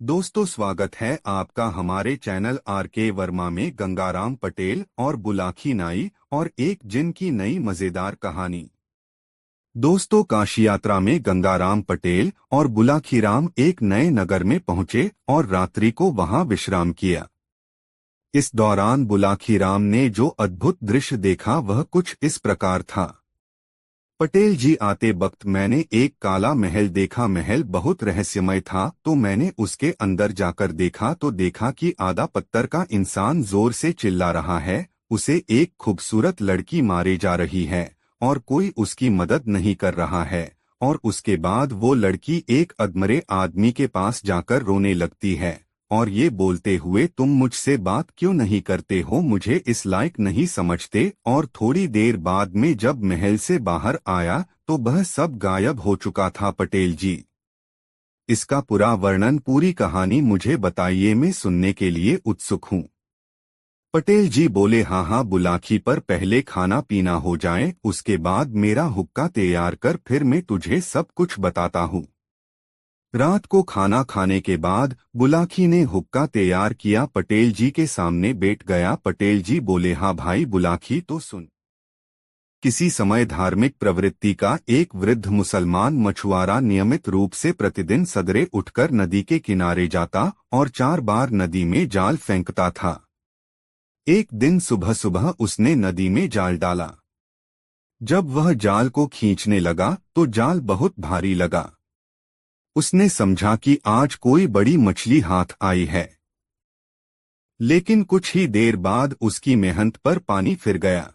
दोस्तों, स्वागत है आपका हमारे चैनल आर.के. वर्मा में गंगाराम पटेल और बुलाकी नाई और एक जिन की नई मजेदार कहानी। दोस्तों, काशी यात्रा में गंगाराम पटेल और बुलाखीराम एक नए नगर में पहुंचे और रात्रि को वहां विश्राम किया। इस दौरान बुलाखीराम ने जो अद्भुत दृश्य देखा वह कुछ इस प्रकार था। पटेल जी, आते वक्त मैंने एक काला महल देखा। महल बहुत रहस्यमय था, तो मैंने उसके अंदर जाकर देखा तो देखा कि आधा पत्थर का इंसान जोर से चिल्ला रहा है। उसे एक खूबसूरत लड़की मारे जा रही है और कोई उसकी मदद नहीं कर रहा है। और उसके बाद वो लड़की एक अधमरे आदमी के पास जाकर रोने लगती है और ये बोलते हुए, तुम मुझसे बात क्यों नहीं करते हो, मुझे इस लायक नहीं समझते। और थोड़ी देर बाद में जब महल से बाहर आया तो वह सब गायब हो चुका था। पटेल जी, इसका पूरा वर्णन, पूरी कहानी मुझे बताइए, मैं सुनने के लिए उत्सुक हूँ। पटेल जी बोले, हाँ हाँ बुलाकी, पर पहले खाना पीना हो जाए, उसके बाद मेरा हुक्का तैयार कर, फिर मैं तुझे सब कुछ बताता हूँ। रात को खाना खाने के बाद बुलाकी ने हुक्का तैयार किया, पटेल जी के सामने बैठ गया। पटेल जी बोले, हाँ भाई बुलाकी, तो सुन। किसी समय धार्मिक प्रवृत्ति का एक वृद्ध मुसलमान मछुआरा नियमित रूप से प्रतिदिन सदरे उठकर नदी के किनारे जाता और 4 बार नदी में जाल फेंकता था। एक दिन सुबह सुबह उसने नदी में जाल डाला। जब वह जाल को खींचने लगा तो जाल बहुत भारी लगा। उसने समझा कि आज कोई बड़ी मछली हाथ आई है। लेकिन कुछ ही देर बाद उसकी मेहनत पर पानी फिर गया।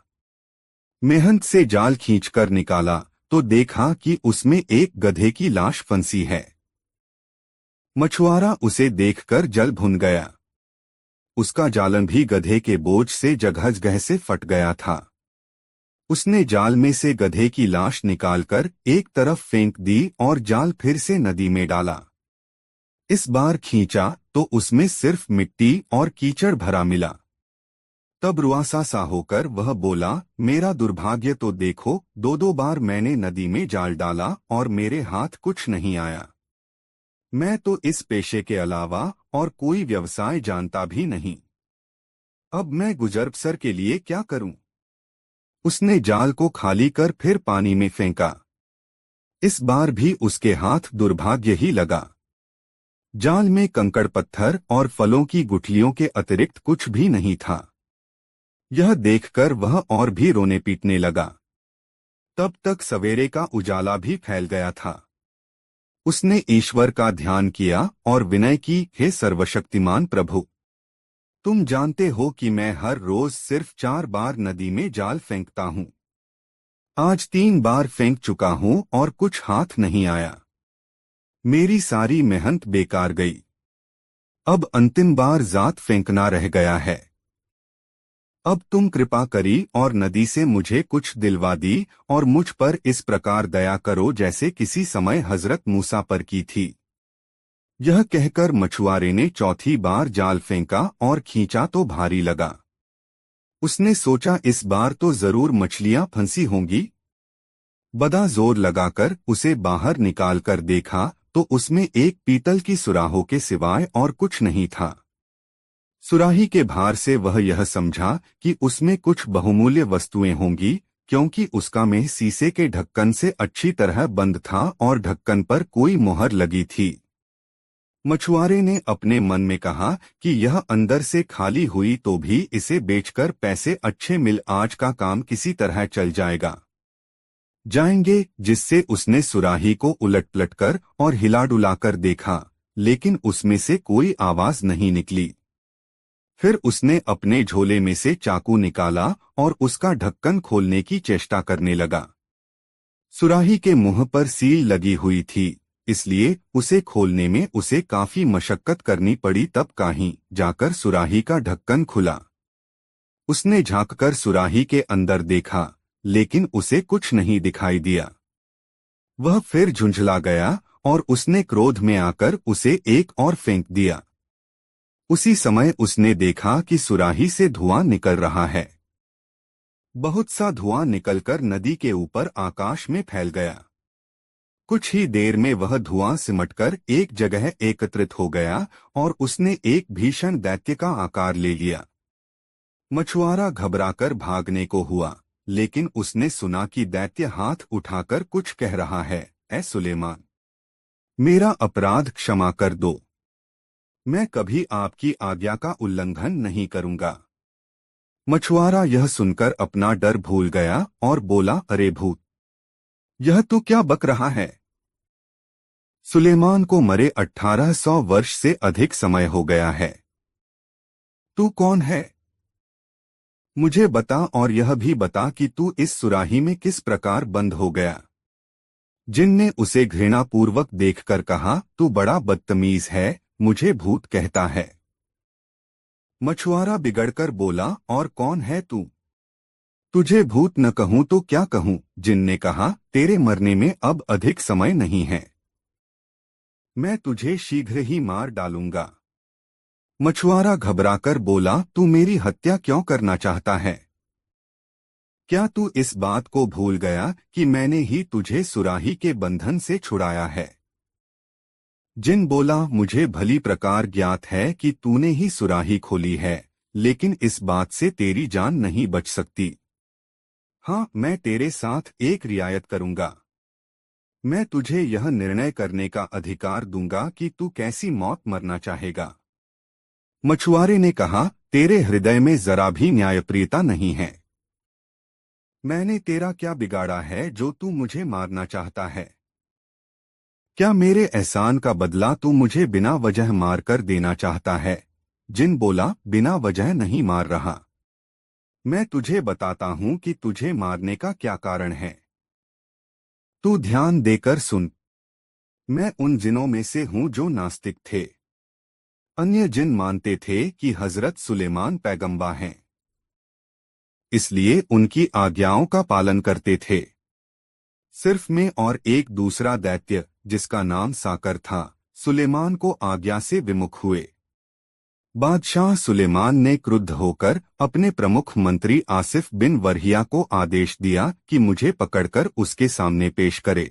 मेहनत से जाल खींचकर निकाला तो देखा कि उसमें एक गधे की लाश फंसी है। मछुआरा उसे देखकर जल भुन गया। उसका जालन भी गधे के बोझ से जगह से फट गया था। उसने जाल में से गधे की लाश निकालकर एक तरफ फेंक दी और जाल फिर से नदी में डाला। इस बार खींचा तो उसमें सिर्फ मिट्टी और कीचड़ भरा मिला। तब रुआसा सा होकर वह बोला, मेरा दुर्भाग्य तो देखो, 2 बार मैंने नदी में जाल डाला और मेरे हाथ कुछ नहीं आया। मैं तो इस पेशे के अलावा और कोई व्यवसाय जानता भी नहीं। अब मैं गुजर बसर के लिए क्या करूं? उसने जाल को खाली कर फिर पानी में फेंका। इस बार भी उसके हाथ दुर्भाग्य ही लगा। जाल में कंकड़ पत्थर और फलों की गुठलियों के अतिरिक्त कुछ भी नहीं था। यह देखकर वह और भी रोने पीटने लगा। तब तक सवेरे का उजाला भी फैल गया था। उसने ईश्वर का ध्यान किया और विनय की, हे सर्वशक्तिमान प्रभु, तुम जानते हो कि मैं हर रोज सिर्फ 4 बार नदी में जाल फेंकता हूँ। आज 3 बार फेंक चुका हूँ और कुछ हाथ नहीं आया। मेरी सारी मेहनत बेकार गई। अब अंतिम बार जात फेंकना रह गया है। अब तुम कृपा करी और नदी से मुझे कुछ दिलवा दी और मुझ पर इस प्रकार दया करो जैसे किसी समय हजरत मूसा पर की थी। यह कहकर मछुआरे ने चौथी बार जाल फेंका और खींचा तो भारी लगा। उसने सोचा, इस बार तो जरूर मछलियां फंसी होंगी। बड़ा जोर लगाकर उसे बाहर निकालकर देखा तो उसमें एक पीतल की सुराहों के सिवाय और कुछ नहीं था। सुराही के भार से वह यह समझा कि उसमें कुछ बहुमूल्य वस्तुएं होंगी, क्योंकि उसका मुंह शीशे के ढक्कन से अच्छी तरह बंद था और ढक्कन पर कोई मोहर लगी थी। मछुआरे ने अपने मन में कहा कि यह अंदर से खाली हुई तो भी इसे बेचकर पैसे अच्छे मिल, आज का काम किसी तरह चल जाएंगे। जिससे उसने सुराही को उलट पलट कर और हिला डुलाकर देखा, लेकिन उसमें से कोई आवाज नहीं निकली। फिर उसने अपने झोले में से चाकू निकाला और उसका ढक्कन खोलने की चेष्टा करने लगा। सुराही के मुंह पर सील लगी हुई थी, इसलिए उसे खोलने में उसे काफी मशक्कत करनी पड़ी। तब कहीं जाकर सुराही का ढक्कन खुला। उसने झांककर सुराही के अंदर देखा, लेकिन उसे कुछ नहीं दिखाई दिया। वह फिर झुंझला गया और उसने क्रोध में आकर उसे एक और फेंक दिया। उसी समय उसने देखा कि सुराही से धुआं निकल रहा है। बहुत सा धुआं निकलकर नदी के ऊपर आकाश में फैल गया। कुछ ही देर में वह धुआं सिमटकर एक जगह एकत्रित हो गया और उसने एक भीषण दैत्य का आकार ले लिया। मछुआरा घबराकर भागने को हुआ, लेकिन उसने सुना कि दैत्य हाथ उठाकर कुछ कह रहा है। ऐ सुलेमान, मेरा अपराध क्षमा कर दो। मैं कभी आपकी आज्ञा का उल्लंघन नहीं करूंगा। मछुआरा यह सुनकर अपना डर भूल गया और बोला, अरे भूत, यह तू क्या बक रहा है? सुलेमान को मरे 1800 वर्ष से अधिक समय हो गया है। तू कौन है? मुझे बता, और यह भी बता कि तू इस सुराही में किस प्रकार बंद हो गया। जिन ने उसे घृणापूर्वक देखकर कहा, तू बड़ा बदतमीज है, मुझे भूत कहता है। मछुआरा बिगड़कर बोला, और कौन है तू? तुझे भूत न कहूं तो क्या कहूं? जिन ने कहा, तेरे मरने में अब अधिक समय नहीं है, मैं तुझे शीघ्र ही मार डालूंगा। मछुआरा घबराकर बोला, तू मेरी हत्या क्यों करना चाहता है? क्या तू इस बात को भूल गया कि मैंने ही तुझे सुराही के बंधन से छुड़ाया है? जिन बोला, मुझे भली प्रकार ज्ञात है कि तूने ही सुराही खोली है, लेकिन इस बात से तेरी जान नहीं बच सकती। हाँ, मैं तेरे साथ एक रियायत करूंगा। मैं तुझे यह निर्णय करने का अधिकार दूंगा कि तू कैसी मौत मरना चाहेगा। मछुआरे ने कहा, तेरे हृदय में जरा भी न्यायप्रियता नहीं है। मैंने तेरा क्या बिगाड़ा है जो तू मुझे मारना चाहता है? क्या मेरे एहसान का बदला तू मुझे बिना वजह मारकर देना चाहता है? जिन बोला, बिना वजह नहीं मार रहा। मैं तुझे बताता हूं कि तुझे मारने का क्या कारण है। तू ध्यान देकर सुन। मैं उन जिनों में से हूं जो नास्तिक थे। अन्य जिन मानते थे कि हजरत सुलेमान पैगंबर हैं, इसलिए उनकी आज्ञाओं का पालन करते थे। सिर्फ मैं और एक दूसरा दैत्य, जिसका नाम साकर था, सुलेमान को आज्ञा से विमुख हुए। बादशाह सुलेमान ने क्रुद्ध होकर अपने प्रमुख मंत्री आसिफ बिन वरहिया को आदेश दिया कि मुझे पकड़कर उसके सामने पेश करे।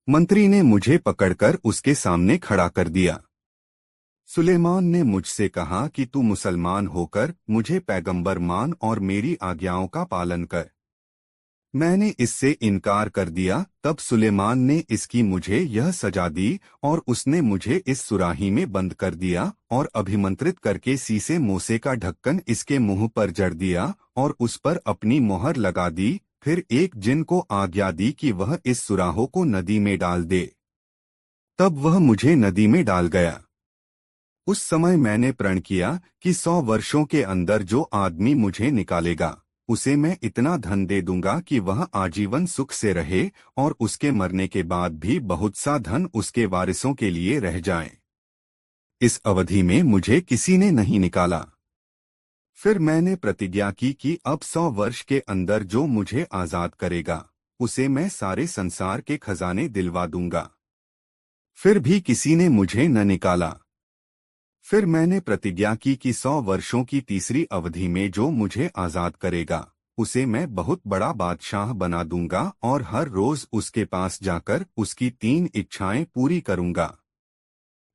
मंत्री ने मुझे पकड़कर उसके सामने खड़ा कर दिया। सुलेमान ने मुझसे कहा कि तू मुसलमान होकर मुझे पैगंबर मान और मेरी आज्ञाओं का पालन कर। मैंने इससे इनकार कर दिया। तब सुलेमान ने इसकी मुझे यह सजा दी और उसने मुझे इस सुराही में बंद कर दिया और अभिमंत्रित करके सीसे मोसे का ढक्कन इसके मुंह पर जड़ दिया और उस पर अपनी मोहर लगा दी। फिर एक जिन को आज्ञा दी कि वह इस सुराहों को नदी में डाल दे। तब वह मुझे नदी में डाल गया। उस समय मैंने प्रण किया कि 100 वर्षों के अंदर जो आदमी मुझे निकालेगा, उसे मैं इतना धन दे दूंगा कि वह आजीवन सुख से रहे और उसके मरने के बाद भी बहुत सा धन उसके वारिसों के लिए रह जाए। इस अवधि में मुझे किसी ने नहीं निकाला। फिर मैंने प्रतिज्ञा की कि अब 100 वर्ष के अंदर जो मुझे आजाद करेगा, उसे मैं सारे संसार के खजाने दिलवा दूंगा। फिर भी किसी ने मुझे न निकाला। फिर मैंने प्रतिज्ञा की कि 100 वर्षों की तीसरी अवधि में जो मुझे आजाद करेगा, उसे मैं बहुत बड़ा बादशाह बना दूंगा और हर रोज उसके पास जाकर उसकी 3 इच्छाएं पूरी करूंगा।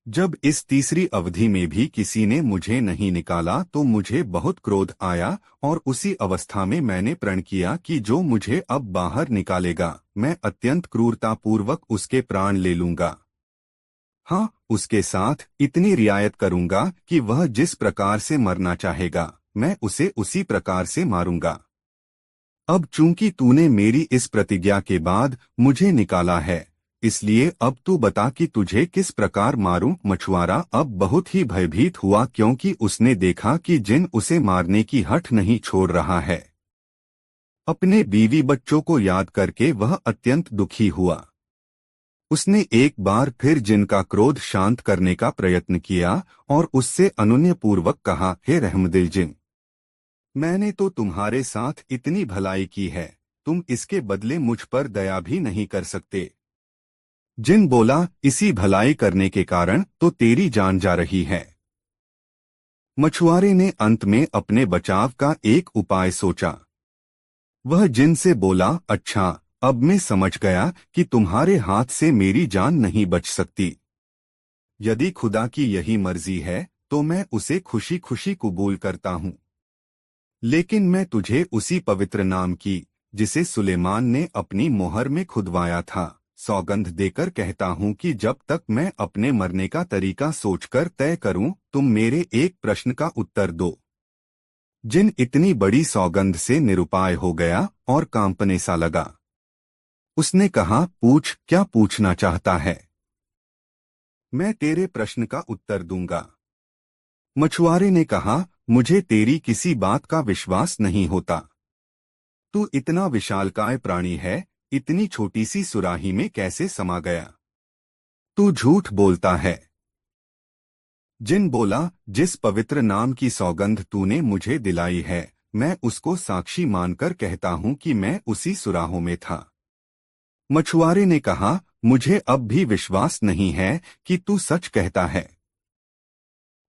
जब इस तीसरी अवधि में भी किसी ने मुझे नहीं निकाला तो मुझे बहुत क्रोध आया और उसी अवस्था में मैंने प्रण किया कि जो मुझे अब बाहर निकालेगा, मैं अत्यंत क्रूरतापूर्वक उसके प्राण ले लूंगा। हाँ, उसके साथ इतनी रियायत करूंगा कि वह जिस प्रकार से मरना चाहेगा, मैं उसे उसी प्रकार से मारूंगा। अब चूंकि तूने मेरी इस प्रतिज्ञा के बाद मुझे निकाला है, इसलिए अब तू बता कि तुझे किस प्रकार मारूं। मछुआरा अब बहुत ही भयभीत हुआ, क्योंकि उसने देखा कि जिन उसे मारने की हठ नहीं छोड़ रहा है। अपने बीवी बच्चों को याद करके वह अत्यंत दुखी हुआ। उसने एक बार फिर जिन का क्रोध शांत करने का प्रयत्न किया और उससे अनुनयपूर्वक कहा, हे रहमदिल जिन, मैंने तो तुम्हारे साथ इतनी भलाई की है, तुम इसके बदले मुझ पर दया भी नहीं कर सकते। जिन बोला, इसी भलाई करने के कारण तो तेरी जान जा रही है। मछुआरे ने अंत में अपने बचाव का एक उपाय सोचा। वह जिन से बोला, अच्छा, अब मैं समझ गया कि तुम्हारे हाथ से मेरी जान नहीं बच सकती। यदि खुदा की यही मर्जी है तो मैं उसे खुशी खुशी कबूल करता हूँ। लेकिन मैं तुझे उसी पवित्र नाम की, जिसे सुलेमान ने अपनी मोहर में खुदवाया था, सौगंध देकर कहता हूँ कि जब तक मैं अपने मरने का तरीका सोचकर तय करूँ, तुम मेरे एक प्रश्न का उत्तर दो। जिन इतनी बड़ी सौगंध से निरुपाय हो गया और कांपने सा लगा। उसने कहा, पूछ, क्या पूछना चाहता है? मैं तेरे प्रश्न का उत्तर दूंगा। मछुआरे ने कहा, मुझे तेरी किसी बात का विश्वास नहीं होता। तू इतना विशालकाय प्राणी है, इतनी छोटी सी सुराही में कैसे समा गया? तू झूठ बोलता है। जिन बोला, जिस पवित्र नाम की सौगंध तूने मुझे दिलाई है, मैं उसको साक्षी मानकर कहता हूँ कि मैं उसी सुराहों में था। मछुआरे ने कहा, मुझे अब भी विश्वास नहीं है कि तू सच कहता है।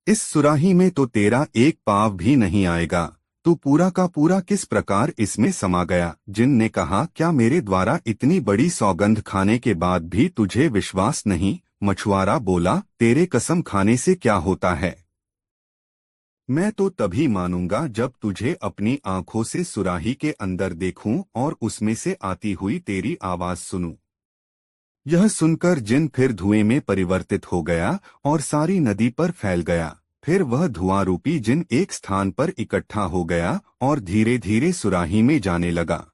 इस सुराही में तो तेरा एक पाँव भी नहीं आएगा। तू पूरा का पूरा किस प्रकार इसमें समा गया? जिन ने कहा, क्या मेरे द्वारा इतनी बड़ी सौगंध खाने के बाद भी तुझे विश्वास नहीं? मछुआरा बोला, तेरे कसम खाने से क्या होता है? मैं तो तभी मानूंगा जब तुझे अपनी आंखों से सुराही के अंदर देखूं और उसमें से आती हुई तेरी आवाज सुनूं। यह सुनकर जिन फिर धुएं में परिवर्तित हो गया और सारी नदी पर फैल गया। फिर वह धुआं रूपी जिन एक स्थान पर इकट्ठा हो गया और धीरे धीरे सुराही में जाने लगा।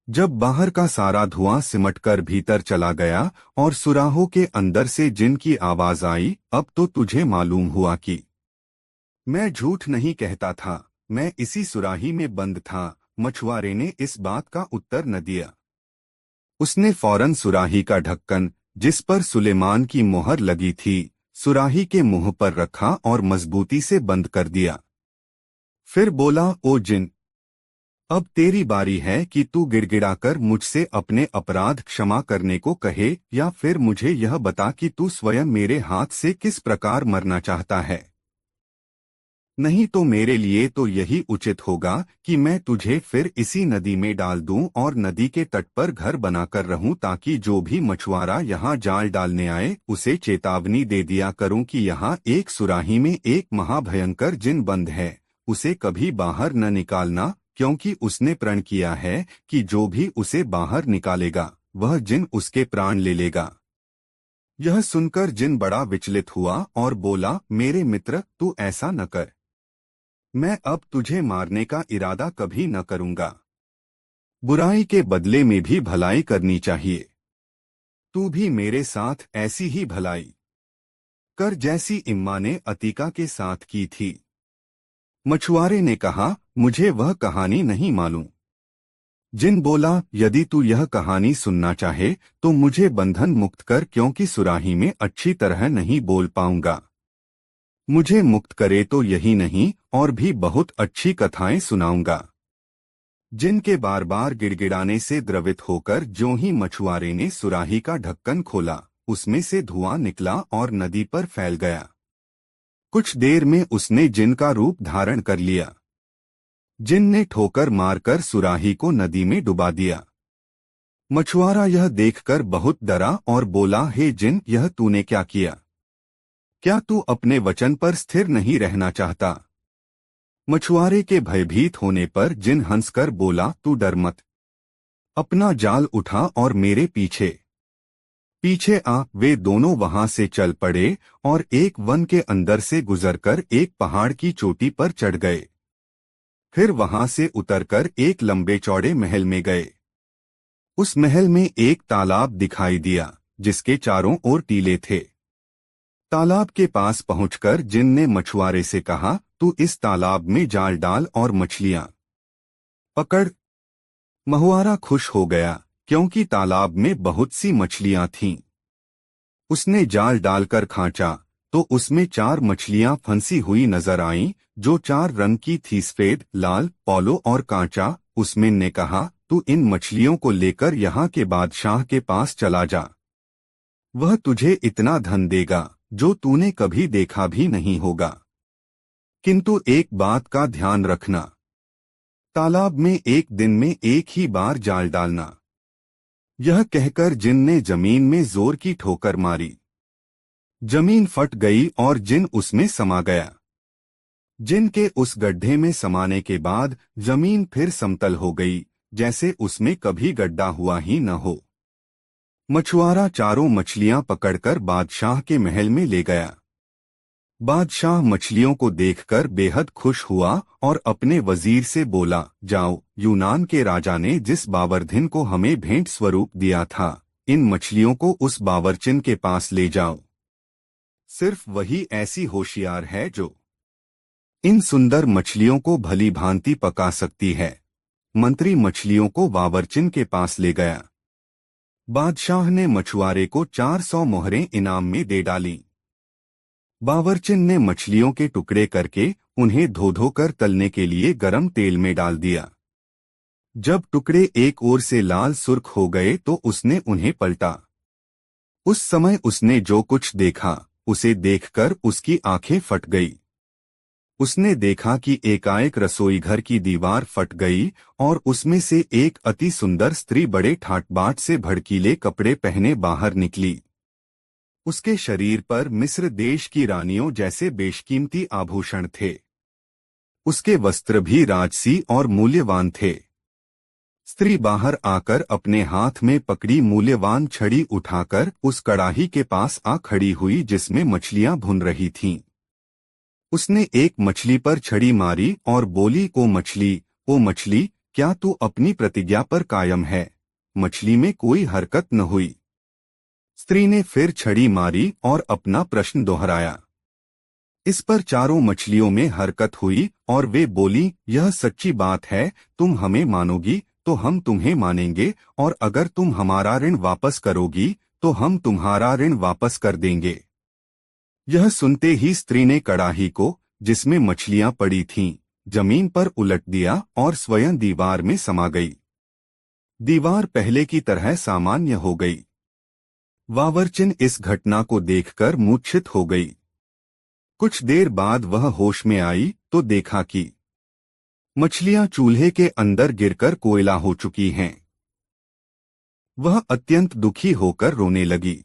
जब बाहर का सारा धुआं सिमटकर भीतर चला गया और सुराहों के अंदर से जिन की आवाज आई, अब तो तुझे मालूम हुआ कि मैं झूठ नहीं कहता था, मैं इसी सुराही में बंद था। मछुआरे ने इस बात का उत्तर न दिया। उसने फौरन सुराही का ढक्कन, जिस पर सुलेमान की मोहर लगी थी, सुराही के मुंह पर रखा और मजबूती से बंद कर दिया। फिर बोला, ओ जिन, अब तेरी बारी है कि तू गिड़गिड़ाकर मुझसे अपने अपराध क्षमा करने को कहे, या फिर मुझे यह बता कि तू स्वयं मेरे हाथ से किस प्रकार मरना चाहता है। नहीं तो मेरे लिए तो यही उचित होगा कि मैं तुझे फिर इसी नदी में डाल दूं और नदी के तट पर घर बनाकर रहूं, ताकि जो भी मछुआरा यहाँ जाल डालने आए उसे चेतावनी दे दिया करूं कि यहाँ एक सुराही में एक महाभयंकर जिन बंद है, उसे कभी बाहर न निकालना, क्योंकि उसने प्रण किया है कि जो भी उसे बाहर निकालेगा वह जिन उसके प्राण ले लेगा। यह सुनकर जिन बड़ा विचलित हुआ और बोला, मेरे मित्र, तू ऐसा न कर। मैं अब तुझे मारने का इरादा कभी न करूंगा। बुराई के बदले में भी भलाई करनी चाहिए। तू भी मेरे साथ ऐसी ही भलाई कर जैसी इम्मा ने अतीका के साथ की थी। मछुआरे ने कहा, मुझे वह कहानी नहीं मालूम। जिन बोला, यदि तू यह कहानी सुनना चाहे तो मुझे बंधन मुक्त कर, क्योंकि सुराही में अच्छी तरह नहीं बोल पाऊंगा। मुझे मुक्त करे तो यही नहीं, और भी बहुत अच्छी कथाएं सुनाऊंगा। जिन के बार बार गिड़गिड़ाने से द्रवित होकर ज्यों ही मछुआरे ने सुराही का ढक्कन खोला, उसमें से धुआं निकला और नदी पर फैल गया। कुछ देर में उसने जिन का रूप धारण कर लिया। जिन ने ठोकर मारकर सुराही को नदी में डुबा दिया। मछुआरा यह देखकर बहुत डरा और बोला, हे जिन, यह तूने क्या किया? क्या तू अपने वचन पर स्थिर नहीं रहना चाहता? मछुआरे के भयभीत होने पर जिन हंसकर बोला, तू डर मत। अपना जाल उठा और मेरे पीछे पीछे आ। वे दोनों वहां से चल पड़े और एक वन के अंदर से गुजरकर एक पहाड़ की चोटी पर चढ़ गए। फिर वहां से उतरकर एक लंबे चौड़े महल में गए। उस महल में एक तालाब दिखाई दिया, जिसके चारों ओर टीले थे। तालाब के पास पहुंचकर जिन ने मछुआरे से कहा, तू इस तालाब में जाल डाल और मछलियां पकड़। महुआरा खुश हो गया, क्योंकि तालाब में बहुत सी मछलियां थीं। उसने जाल डालकर खांचा तो उसमें 4 मछलियां फंसी हुई नजर आईं, जो 4 रंग की थी, सफेद, लाल, पोलो और कांचा। उसमें ने कहा, तू इन मछलियों को लेकर यहाँ के बादशाह के पास चला जा। वह तुझे इतना धन देगा जो तूने कभी देखा भी नहीं होगा। किंतु एक बात का ध्यान रखना, तालाब में एक दिन में एक ही बार जाल डालना। यह कहकर जिन ने जमीन में जोर की ठोकर मारी। जमीन फट गई और जिन उसमें समा गया। जिन के उस गड्ढे में समाने के बाद जमीन फिर समतल हो गई, जैसे उसमें कभी गड्ढा हुआ ही न हो। मछुआरा चारों मछलियां पकड़कर बादशाह के महल में ले गया। बादशाह मछलियों को देखकर बेहद खुश हुआ और अपने वजीर से बोला, जाओ, यूनान के राजा ने जिस बावर्धिन को हमें भेंट स्वरूप दिया था, इन मछलियों को उस बावर्चिन के पास ले जाओ। सिर्फ वही ऐसी होशियार है जो इन सुंदर मछलियों को भली भांति पका सकती है। मंत्री मछलियों को बावर्चिन के पास ले गया। बादशाह ने मछुआरे को 400 मोहरें इनाम में दे डाली। बावर्चिन ने मछलियों के टुकड़े करके उन्हें धो धो कर तलने के लिए गरम तेल में डाल दिया। जब टुकड़े एक ओर से लाल सुर्ख हो गए तो उसने उन्हें पलटा। उस समय उसने जो कुछ देखा, उसे देखकर उसकी आंखें फट गई। उसने देखा कि एकाएक रसोई घर की दीवार फट गई और उसमें से एक अति सुंदर स्त्री बड़े ठाट-बाट से भड़कीले कपड़े पहने बाहर निकली। उसके शरीर पर मिस्र देश की रानियों जैसे बेशकीमती आभूषण थे। उसके वस्त्र भी राजसी और मूल्यवान थे। स्त्री बाहर आकर अपने हाथ में पकड़ी मूल्यवान छड़ी उठाकर उस कड़ाही के पास आ खड़ी हुई जिसमें मछलियां भुन रही थीं। उसने एक मछली पर छड़ी मारी और बोली, ओ मछली, क्या तू अपनी प्रतिज्ञा पर कायम है? मछली में कोई हरकत न हुई। स्त्री ने फिर छड़ी मारी और अपना प्रश्न दोहराया। इस पर चारों मछलियों में हरकत हुई और वे बोली, यह सच्ची बात है, तुम हमें मानोगी तो हम तुम्हें मानेंगे, और अगर तुम हमारा ऋण वापस करोगी तो हम तुम्हारा ऋण वापस कर देंगे। यह सुनते ही स्त्री ने कड़ाही को, जिसमें मछलियां पड़ी थीं, जमीन पर उलट दिया और स्वयं दीवार में समा गई। दीवार पहले की तरह सामान्य हो गई। बावर्चिन इस घटना को देखकर मूर्छित हो गई। कुछ देर बाद वह होश में आई तो देखा कि मछलियां चूल्हे के अंदर गिरकर कोयला हो चुकी हैं। वह अत्यंत दुखी होकर रोने लगी।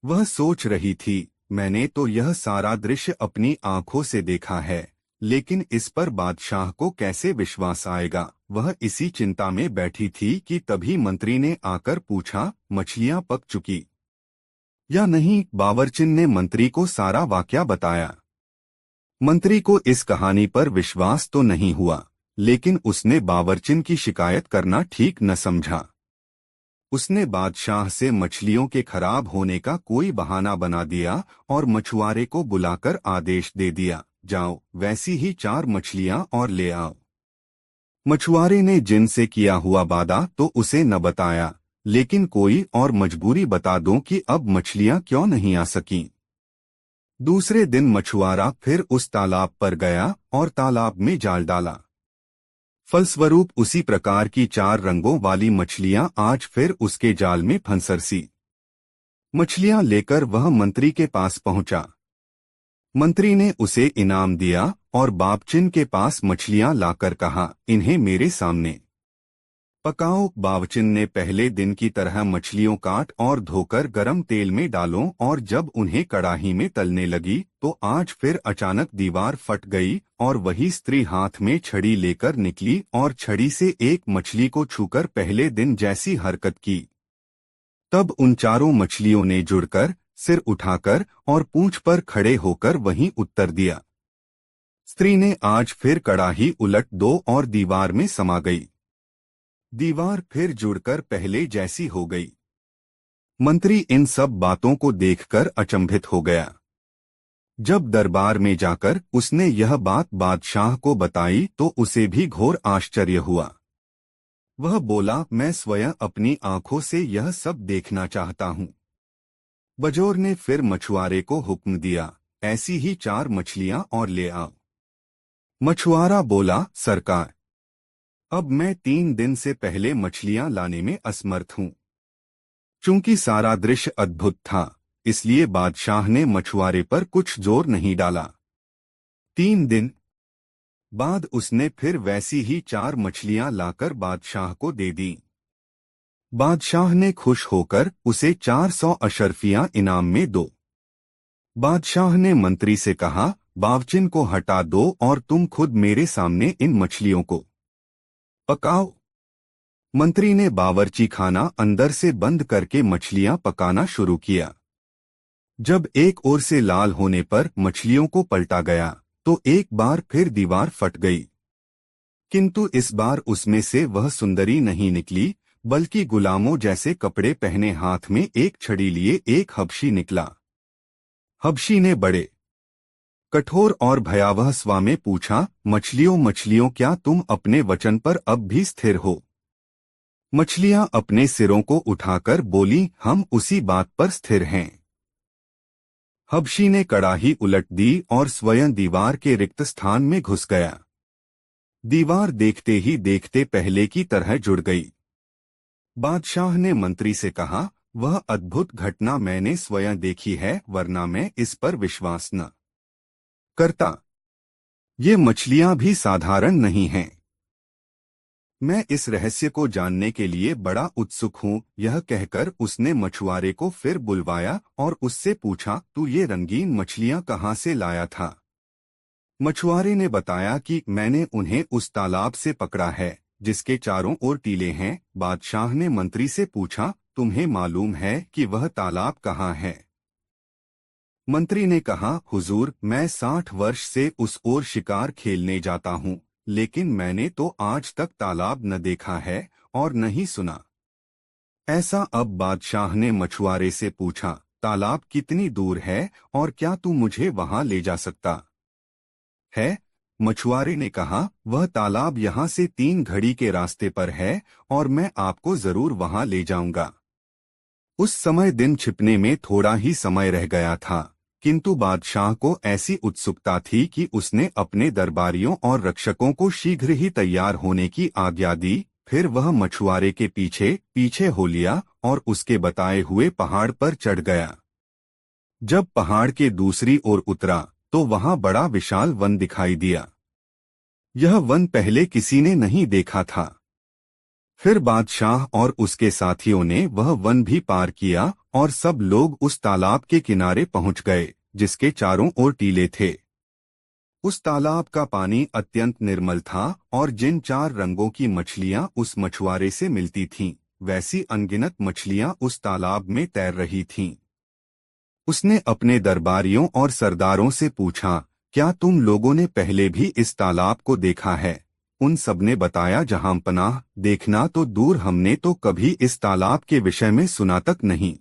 वह सोच रही थी, मैंने तो यह सारा दृश्य अपनी आंखों से देखा है, लेकिन इस पर बादशाह को कैसे विश्वास आएगा। वह इसी चिंता में बैठी थी कि तभी मंत्री ने आकर पूछा, मछलियां पक चुकी या नहीं? बावर्चिन ने मंत्री को सारा वाकया बताया। मंत्री को इस कहानी पर विश्वास तो नहीं हुआ, लेकिन उसने बावर्चिन की शिकायत करना ठीक न समझा। उसने बादशाह से मछलियों के खराब होने का कोई बहाना बना दिया और मछुआरे को बुलाकर आदेश दे दिया, जाओ, वैसी ही 4 मछलियां और ले आओ। मछुआरे ने जिनसे किया हुआ वादा तो उसे न बताया, लेकिन कोई और मजबूरी बता दूं कि अब मछलियां क्यों नहीं आ सकीं। दूसरे दिन मछुआरा फिर उस तालाब पर गया और तालाब में जाल डाला। फलस्वरूप उसी प्रकार की 4 रंगों वाली मछलियां आज फिर उसके जाल में फंसरसी। मछलियां लेकर वह मंत्री के पास पहुंचा। मंत्री ने उसे इनाम दिया और बावर्चिन के पास मछलियां लाकर कहा, इन्हें मेरे सामने पकाओ। बावर्चिन ने पहले दिन की तरह मछलियों काट और धोकर गरम तेल में डालो और जब उन्हें कड़ाही में तलने लगी तो आज फिर अचानक दीवार फट गई और वही स्त्री हाथ में छड़ी लेकर निकली और छड़ी से एक मछली को छूकर पहले दिन जैसी हरकत की। तब उन 4 मछलियों ने जुड़कर, सिर उठाकर और पूंछ पर खड़े होकर वहीं उत्तर दिया। स्त्री ने आज फिर कड़ाही उलट दो और दीवार में समा गई। दीवार फिर जुड़कर पहले जैसी हो गई। मंत्री इन सब बातों को देखकर अचंभित हो गया। जब दरबार में जाकर उसने यह बात बादशाह को बताई तो उसे भी घोर आश्चर्य हुआ। वह बोला, मैं स्वयं अपनी आंखों से यह सब देखना चाहता हूँ। बजोर ने फिर मछुआरे को हुक्म दिया, ऐसी ही 4 मछलियां और ले आओ। मछुआरा बोला, सरकार, अब मैं 3 दिन से पहले मछलियां लाने में असमर्थ हूं। चूंकि सारा दृश्य अद्भुत था, इसलिए बादशाह ने मछुआरे पर कुछ जोर नहीं डाला। 3 दिन बाद उसने फिर वैसी ही 4 मछलियां लाकर बादशाह को दे दी। बादशाह ने खुश होकर उसे 400 अशर्फियां इनाम में दो। बादशाह ने मंत्री से कहा, बावचिन को हटा दो और तुम खुद मेरे सामने इन मछलियों को पकाओ। मंत्री ने बावर्ची खाना अंदर से बंद करके मछलियां पकाना शुरू किया। जब एक ओर से लाल होने पर मछलियों को पलटा गया तो एक बार फिर दीवार फट गई, किंतु इस बार उसमें से वह सुंदरी नहीं निकली, बल्कि गुलामों जैसे कपड़े पहने हाथ में एक छड़ी लिए एक हबशी निकला। हबशी ने बड़े कठोर और भयावह स्वर में पूछा, मछलियों मछलियों, क्या तुम अपने वचन पर अब भी स्थिर हो? मछलियां अपने सिरों को उठाकर बोली, हम उसी बात पर स्थिर हैं। हबशी ने कड़ाही उलट दी और स्वयं दीवार के रिक्त स्थान में घुस गया। दीवार देखते ही देखते पहले की तरह जुड़ गई। बादशाह ने मंत्री से कहा, वह अद्भुत घटना मैंने स्वयं देखी है, वरना मैं इस पर विश्वास न करता। ये मछलियां भी साधारण नहीं हैं। मैं इस रहस्य को जानने के लिए बड़ा उत्सुक हूँ। यह कहकर उसने मछुआरे को फिर बुलवाया और उससे पूछा, तू ये रंगीन मछलियां कहाँ से लाया था? मछुआरे ने बताया कि मैंने उन्हें उस तालाब से पकड़ा है जिसके चारों ओर टीले हैं। बादशाह ने मंत्री से पूछा, तुम्हें मालूम है कि वह तालाब कहाँ है? मंत्री ने कहा, हुजूर, मैं 60 वर्ष से उस ओर शिकार खेलने जाता हूँ, लेकिन मैंने तो आज तक तालाब न देखा है और न ही सुना। ऐसा अब बादशाह ने मछुआरे से पूछा, तालाब कितनी दूर है और क्या तू मुझे वहां ले जा सकता है? मछुआरे ने कहा, वह तालाब यहाँ से 3 घड़ी के रास्ते पर है और मैं आपको जरूर वहां ले जाऊंगा। उस समय दिन छिपने में थोड़ा ही समय रह गया था, किंतु बादशाह को ऐसी उत्सुकता थी कि उसने अपने दरबारियों और रक्षकों को शीघ्र ही तैयार होने की आज्ञा दी। फिर वह मछुआरे के पीछे पीछे हो लिया और उसके बताए हुए पहाड़ पर चढ़ गया। जब पहाड़ के दूसरी ओर उतरा तो वहां बड़ा विशाल वन दिखाई दिया। यह वन पहले किसी ने नहीं देखा था। फिर बादशाह और उसके साथियों ने वह वन भी पार किया और सब लोग उस तालाब के किनारे पहुंच गए जिसके चारों ओर टीले थे। उस तालाब का पानी अत्यंत निर्मल था और जिन 4 रंगों की मछलियां उस मछुआरे से मिलती थीं, वैसी अनगिनत मछलियां उस तालाब में तैर रही थीं। उसने अपने दरबारियों और सरदारों से पूछा, क्या तुम लोगों ने पहले भी इस तालाब को देखा है? उन सबने बताया, जहांपनाह, देखना तो दूर, हमने तो कभी इस तालाब के विषय में सुना तक नहीं।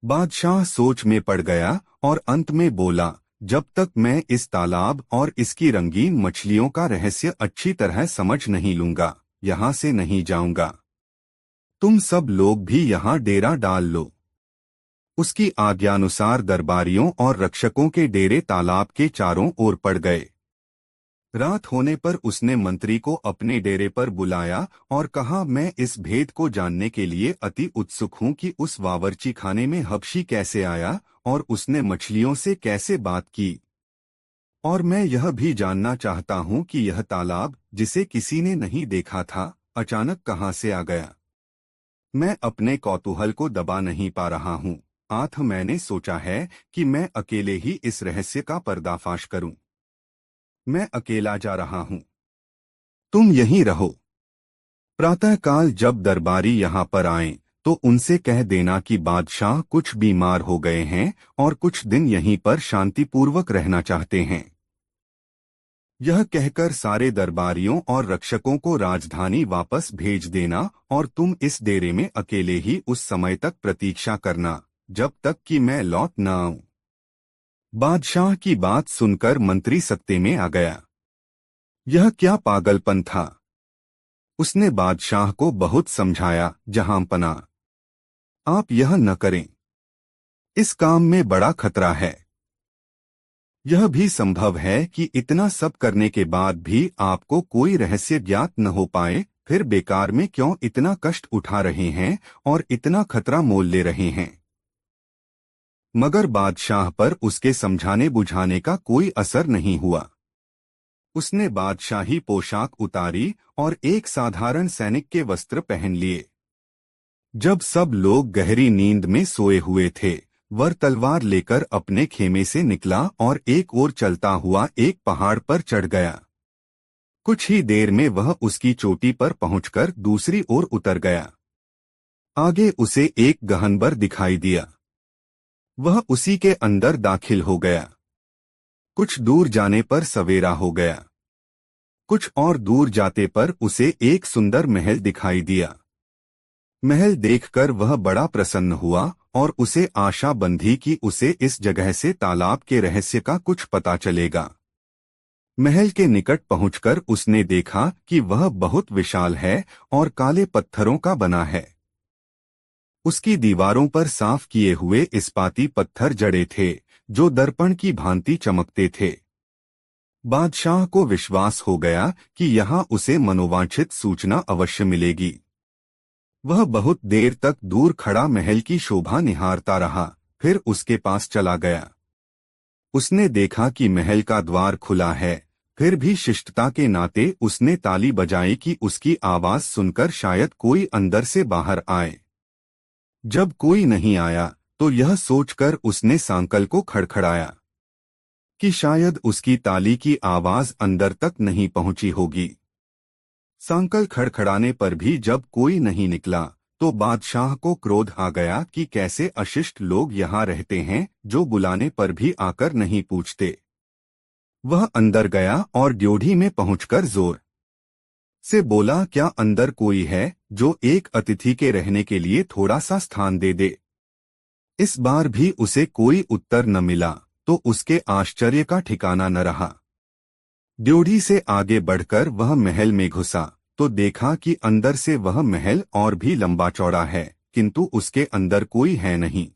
बादशाह सोच में पड़ गया और अंत में बोला, जब तक मैं इस तालाब और इसकी रंगीन मछलियों का रहस्य अच्छी तरह समझ नहीं लूंगा, यहाँ से नहीं जाऊंगा। तुम सब लोग भी यहाँ डेरा डाल लो। उसकी आज्ञानुसार दरबारियों और रक्षकों के डेरे तालाब के चारों ओर पड़ गए। रात होने पर उसने मंत्री को अपने डेरे पर बुलाया और कहा, मैं इस भेद को जानने के लिए अति उत्सुक हूँ कि उस बावर्ची खाने में हबशी कैसे आया और उसने मछलियों से कैसे बात की। और मैं यह भी जानना चाहता हूँ कि यह तालाब, जिसे किसी ने नहीं देखा था, अचानक कहाँ से आ गया। मैं अपने कौतूहल को दबा नहीं पा रहा हूँ। मैंने सोचा है कि मैं अकेले ही इस रहस्य का पर्दाफाश करूं। मैं अकेला जा रहा हूं, तुम यहीं रहो। प्रातःकाल जब दरबारी यहाँ पर आएं, तो उनसे कह देना कि बादशाह कुछ बीमार हो गए हैं और कुछ दिन यहीं पर शांतिपूर्वक रहना चाहते हैं। यह कहकर सारे दरबारियों और रक्षकों को राजधानी वापस भेज देना और तुम इस डेरे में अकेले ही उस समय तक प्रतीक्षा करना जब तक कि मैं लौट न आऊं। बादशाह की बात सुनकर मंत्री सत्ते में आ गया। यह क्या पागलपन था। उसने बादशाह को बहुत समझाया, जहांपना, आप यह न करें। इस काम में बड़ा खतरा है। यह भी संभव है कि इतना सब करने के बाद भी आपको कोई रहस्य ज्ञात न हो पाए। फिर बेकार में क्यों इतना कष्ट उठा रहे हैं और इतना खतरा मोल ले रहे हैं। मगर बादशाह पर उसके समझाने बुझाने का कोई असर नहीं हुआ। उसने बादशाही पोशाक उतारी और एक साधारण सैनिक के वस्त्र पहन लिए। जब सब लोग गहरी नींद में सोए हुए थे, वह तलवार लेकर अपने खेमे से निकला और एक ओर चलता हुआ एक पहाड़ पर चढ़ गया। कुछ ही देर में वह उसकी चोटी पर पहुंचकर दूसरी ओर उतर गया। आगे उसे एक गहनवर दिखाई दिया। वह उसी के अंदर दाखिल हो गया। कुछ दूर जाने पर सवेरा हो गया। कुछ और दूर जाते पर उसे एक सुंदर महल दिखाई दिया। महल देखकर वह बड़ा प्रसन्न हुआ और उसे आशा बंधी कि उसे इस जगह से तालाब के रहस्य का कुछ पता चलेगा। महल के निकट पहुंचकर उसने देखा कि वह बहुत विशाल है और काले पत्थरों का बना है। उसकी दीवारों पर साफ किए हुए इस्पाती पत्थर जड़े थे, जो दर्पण की भांति चमकते थे। बादशाह को विश्वास हो गया कि यहाँ उसे मनोवांछित सूचना अवश्य मिलेगी। वह बहुत देर तक दूर खड़ा महल की शोभा निहारता रहा, फिर उसके पास चला गया। उसने देखा कि महल का द्वार खुला है, फिर भी शिष्टता के नाते उसने ताली बजाई कि उसकी आवाज सुनकर शायद कोई अंदर से बाहर आए। जब कोई नहीं आया तो यह सोचकर उसने सांकल को खड़खड़ाया कि शायद उसकी ताली की आवाज अंदर तक नहीं पहुंची होगी। सांकल खड़खड़ाने पर भी जब कोई नहीं निकला तो बादशाह को क्रोध आ गया कि कैसे अशिष्ट लोग यहाँ रहते हैं, जो बुलाने पर भी आकर नहीं पूछते। वह अंदर गया और ड्योढ़ी में पहुंचकर जोर से बोला, क्या अंदर कोई है जो एक अतिथि के रहने के लिए थोड़ा सा स्थान दे दे। इस बार भी उसे कोई उत्तर न मिला तो उसके आश्चर्य का ठिकाना न रहा। ड्योढ़ी से आगे बढ़कर वह महल में घुसा तो देखा कि अंदर से वह महल और भी लंबा चौड़ा है, किंतु उसके अंदर कोई है नहीं।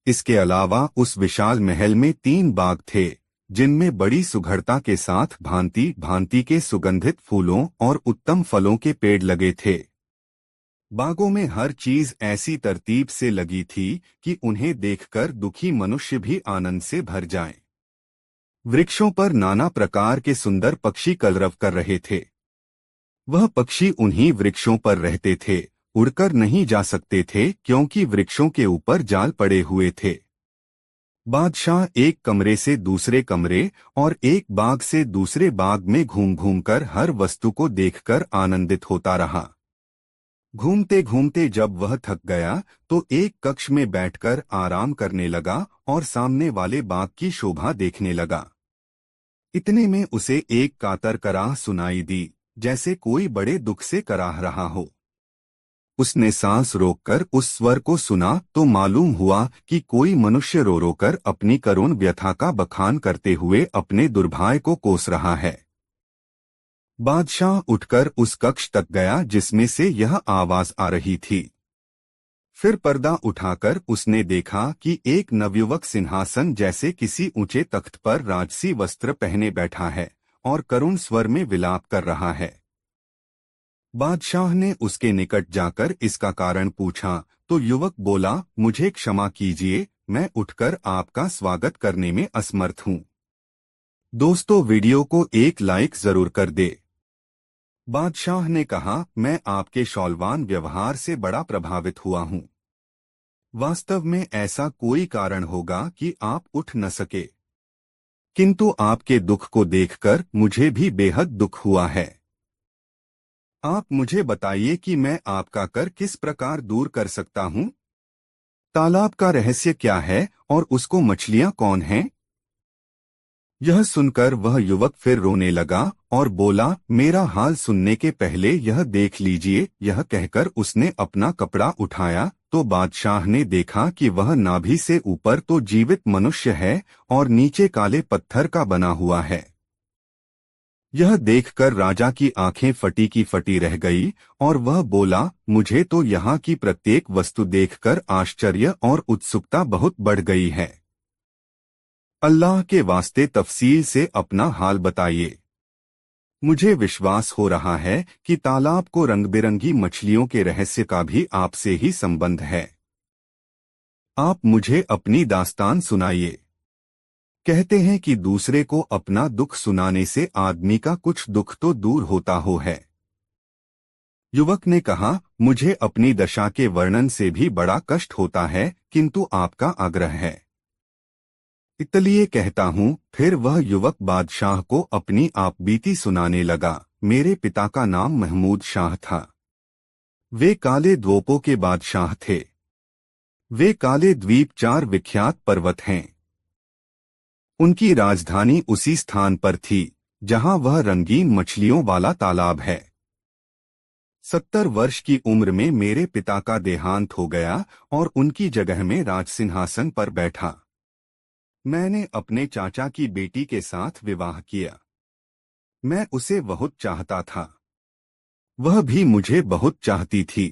इसके अलावा उस विशाल महल में 3 बाग थे, जिनमें बड़ी सुघड़ता के साथ भांति भांति के सुगंधित फूलों और उत्तम फलों के पेड़ लगे थे। बागों में हर चीज ऐसी तरतीब से लगी थी कि उन्हें देखकर दुखी मनुष्य भी आनंद से भर जाएं। वृक्षों पर नाना प्रकार के सुंदर पक्षी कलरव कर रहे थे। वह पक्षी उन्हीं वृक्षों पर रहते थे, उड़कर नहीं जा सकते थे क्योंकि वृक्षों के ऊपर जाल पड़े हुए थे। बादशाह एक कमरे से दूसरे कमरे और एक बाग से दूसरे बाग में घूम घूमकर हर वस्तु को देखकर आनंदित होता रहा। घूमते घूमते जब वह थक गया तो एक कक्ष में बैठकर आराम करने लगा और सामने वाले बाग की शोभा देखने लगा। इतने में उसे एक कातर कराह सुनाई दी, जैसे कोई बड़े दुख से कराह रहा हो। उसने सांस रोककर उस स्वर को सुना तो मालूम हुआ कि कोई मनुष्य रो रोकर अपनी करुण व्यथा का बखान करते हुए अपने दुर्भाग्य को कोस रहा है। बादशाह उठकर उस कक्ष तक गया जिसमें से यह आवाज आ रही थी। फिर पर्दा उठाकर उसने देखा कि एक नवयुवक सिंहासन जैसे किसी ऊंचे तख्त पर राजसी वस्त्र पहने बैठा है और करुण स्वर में विलाप कर रहा है। बादशाह ने उसके निकट जाकर इसका कारण पूछा तो युवक बोला, मुझे क्षमा कीजिए, मैं उठकर आपका स्वागत करने में असमर्थ हूँ। दोस्तों, वीडियो को एक लाइक जरूर कर दे। बादशाह ने कहा, मैं आपके शौलवान व्यवहार से बड़ा प्रभावित हुआ हूँ। वास्तव में ऐसा कोई कारण होगा कि आप उठ न सके, किंतु आपके दुख को देखकर मुझे भी बेहद दुख हुआ है। आप मुझे बताइए कि मैं आपका कर किस प्रकार दूर कर सकता हूँ। तालाब का रहस्य क्या है और उसको मछलियाँ कौन हैं? यह सुनकर वह युवक फिर रोने लगा और बोला, मेरा हाल सुनने के पहले यह देख लीजिए। यह कहकर उसने अपना कपड़ा उठाया तो बादशाह ने देखा कि वह नाभि से ऊपर तो जीवित मनुष्य है और नीचे काले पत्थर का बना हुआ है। यह देखकर राजा की आंखें फटी की फटी रह गई और वह बोला, मुझे तो यहाँ की प्रत्येक वस्तु देखकर आश्चर्य और उत्सुकता बहुत बढ़ गई है। अल्लाह के वास्ते तफसील से अपना हाल बताइए। मुझे विश्वास हो रहा है कि तालाब को रंग बिरंगी मछलियों के रहस्य का भी आपसे ही संबंध है। आप मुझे अपनी दास्तान सुनाइए। कहते हैं कि दूसरे को अपना दुख सुनाने से आदमी का कुछ दुख तो दूर होता हो है। युवक ने कहा, मुझे अपनी दशा के वर्णन से भी बड़ा कष्ट होता है, किंतु आपका आग्रह है इसलिए कहता हूँ। फिर वह युवक बादशाह को अपनी आप बीती सुनाने लगा। मेरे पिता का नाम महमूद शाह था। वे काले द्वीपों के बादशाह थे। वे काले द्वीप 4 विख्यात पर्वत हैं। उनकी राजधानी उसी स्थान पर थी जहां वह रंगीन मछलियों वाला तालाब है। 70 वर्ष की उम्र में मेरे पिता का देहांत हो गया और उनकी जगह में राजसिंहासन पर बैठा। मैंने अपने चाचा की बेटी के साथ विवाह किया। मैं उसे बहुत चाहता था, वह भी मुझे बहुत चाहती थी।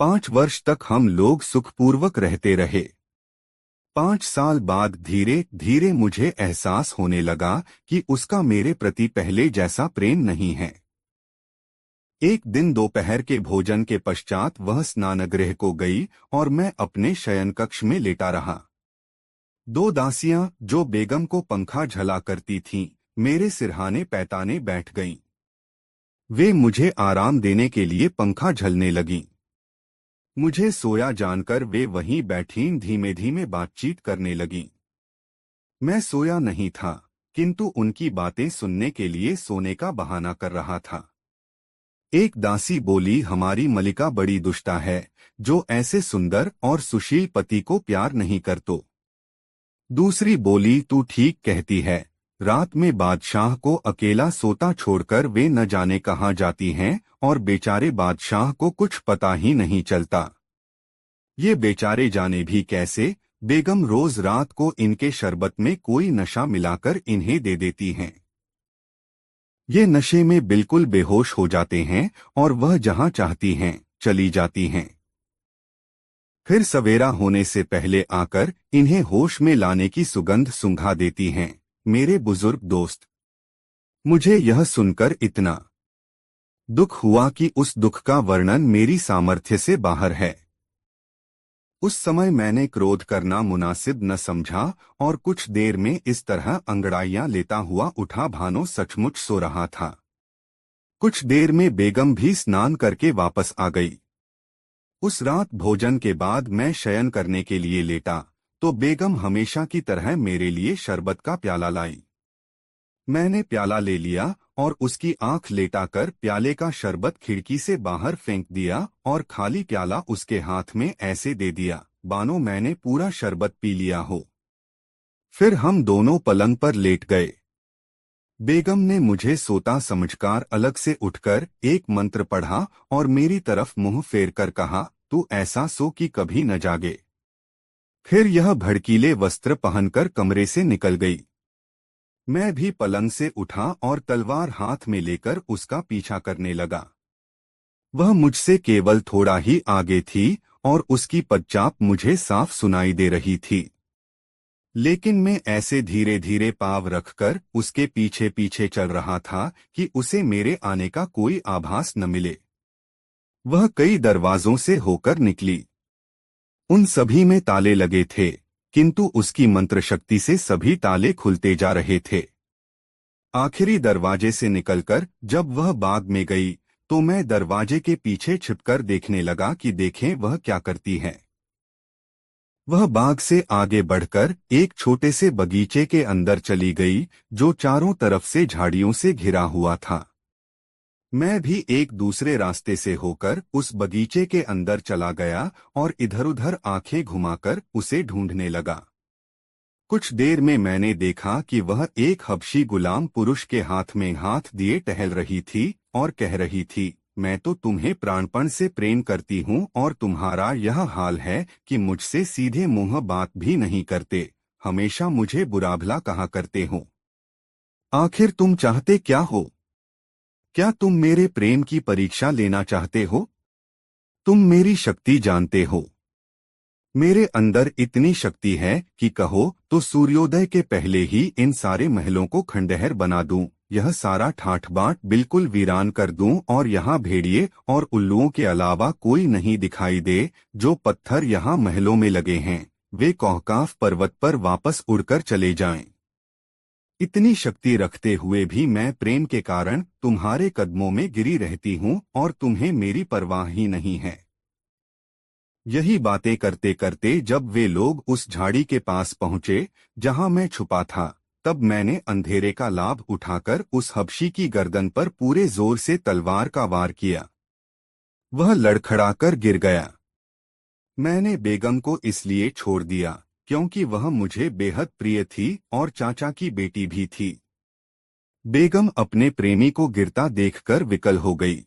5 वर्ष तक हम लोग सुखपूर्वक रहते रहे। 5 साल बाद धीरे धीरे मुझे एहसास होने लगा कि उसका मेरे प्रति पहले जैसा प्रेम नहीं है। एक दिन दोपहर के भोजन के पश्चात वह स्नानगृह को गई और मैं अपने शयनकक्ष में लेटा रहा। 2 दासियां जो बेगम को पंखा झला करती थीं, मेरे सिरहाने पैताने बैठ गईं। वे मुझे आराम देने के लिए पंखा झलने लगीं। मुझे सोया जानकर वे वहीं बैठीं धीमे धीमे बातचीत करने लगीं। मैं सोया नहीं था, किंतु उनकी बातें सुनने के लिए सोने का बहाना कर रहा था। एक दासी बोली, हमारी मलिका बड़ी दुष्टा है, जो ऐसे सुंदर और सुशील पति को प्यार नहीं करतो। दूसरी बोली, तू ठीक कहती है, रात में बादशाह को अकेला सोता छोड़कर वे न जाने कहाँ जाती हैं और बेचारे बादशाह को कुछ पता ही नहीं चलता। ये बेचारे जाने भी कैसे, बेगम रोज रात को इनके शरबत में कोई नशा मिलाकर इन्हें दे देती हैं। ये नशे में बिल्कुल बेहोश हो जाते हैं और वह जहां चाहती हैं चली जाती हैं। फिर सवेरा होने से पहले आकर इन्हें होश में लाने की सुगंध सूंघा देती हैं। मेरे बुजुर्ग दोस्त, मुझे यह सुनकर इतना दुख हुआ कि उस दुख का वर्णन मेरी सामर्थ्य से बाहर है। उस समय मैंने क्रोध करना मुनासिब न समझा और कुछ देर में इस तरह अंगड़ाइयां लेता हुआ उठा भानो सचमुच सो रहा था। कुछ देर में बेगम भी स्नान करके वापस आ गई। उस रात भोजन के बाद मैं शयन करने के लिए लेटा तो बेगम हमेशा की तरह मेरे लिए शरबत का प्याला लाई। मैंने प्याला ले लिया और उसकी आंख लेटाकर प्याले का शरबत खिड़की से बाहर फेंक दिया और खाली प्याला उसके हाथ में ऐसे दे दिया बानो मैंने पूरा शरबत पी लिया हो। फिर हम दोनों पलंग पर लेट गए। बेगम ने मुझे सोता समझकर अलग से उठकर एक मंत्र पढ़ा और मेरी तरफ मुंह फेरकर कहा, तू ऐसा सो कि कभी न जागे। फिर यह भड़कीले वस्त्र पहनकर कमरे से निकल गई। मैं भी पलंग से उठा और तलवार हाथ में लेकर उसका पीछा करने लगा। वह मुझसे केवल थोड़ा ही आगे थी और उसकी पदचाप मुझे साफ सुनाई दे रही थी। लेकिन मैं ऐसे धीरे धीरे पाँव रखकर उसके पीछे पीछे चल रहा था कि उसे मेरे आने का कोई आभास न मिले। वह कई दरवाजों से होकर निकली। उन सभी में ताले लगे थे, किंतु उसकी मंत्र शक्ति से सभी ताले खुलते जा रहे थे। आखिरी दरवाजे से निकलकर जब वह बाग में गई तो मैं दरवाजे के पीछे छिपकर देखने लगा कि देखें वह क्या करती है। वह बाग से आगे बढ़कर एक छोटे से बगीचे के अंदर चली गई जो चारों तरफ से झाड़ियों से घिरा हुआ था। मैं भी एक दूसरे रास्ते से होकर उस बगीचे के अंदर चला गया और इधर-उधर आंखें घुमाकर उसे ढूंढने लगा। कुछ देर में मैंने देखा कि वह एक हबशी गुलाम पुरुष के हाथ में हाथ दिए टहल रही थी और कह रही थी, मैं तो तुम्हें प्राणपण से प्रेम करती हूँ और तुम्हारा यह हाल है कि मुझसे सीधे मुंह बात भी नहीं करते, हमेशा मुझे बुरा भला कहा करते हो। आखिर तुम चाहते क्या हो? क्या तुम मेरे प्रेम की परीक्षा लेना चाहते हो? तुम मेरी शक्ति जानते हो। मेरे अंदर इतनी शक्ति है कि कहो तो सूर्योदय के पहले ही इन सारे महलों को खंडहर बना दूं, यह सारा ठाठ बाट बिल्कुल वीरान कर दूं और यहाँ भेड़िए और उल्लुओं के अलावा कोई नहीं दिखाई दे। जो पत्थर यहाँ महलों में लगे हैं वे कौहकाफ पर्वत पर वापस उड़कर चले जाएं। इतनी शक्ति रखते हुए भी मैं प्रेम के कारण तुम्हारे कदमों में गिरी रहती हूँ और तुम्हें मेरी परवाह ही नहीं है। यही बातें करते करते जब वे लोग उस झाड़ी के पास पहुंचे जहां मैं छुपा था, तब मैंने अंधेरे का लाभ उठाकर उस हबशी की गर्दन पर पूरे जोर से तलवार का वार किया। वह लड़खड़ाकर गिर गया। मैंने बेगम को इसलिए छोड़ दिया क्योंकि वह मुझे बेहद प्रिय थी और चाचा की बेटी भी थी। बेगम अपने प्रेमी को गिरता देखकर विकल हो गई।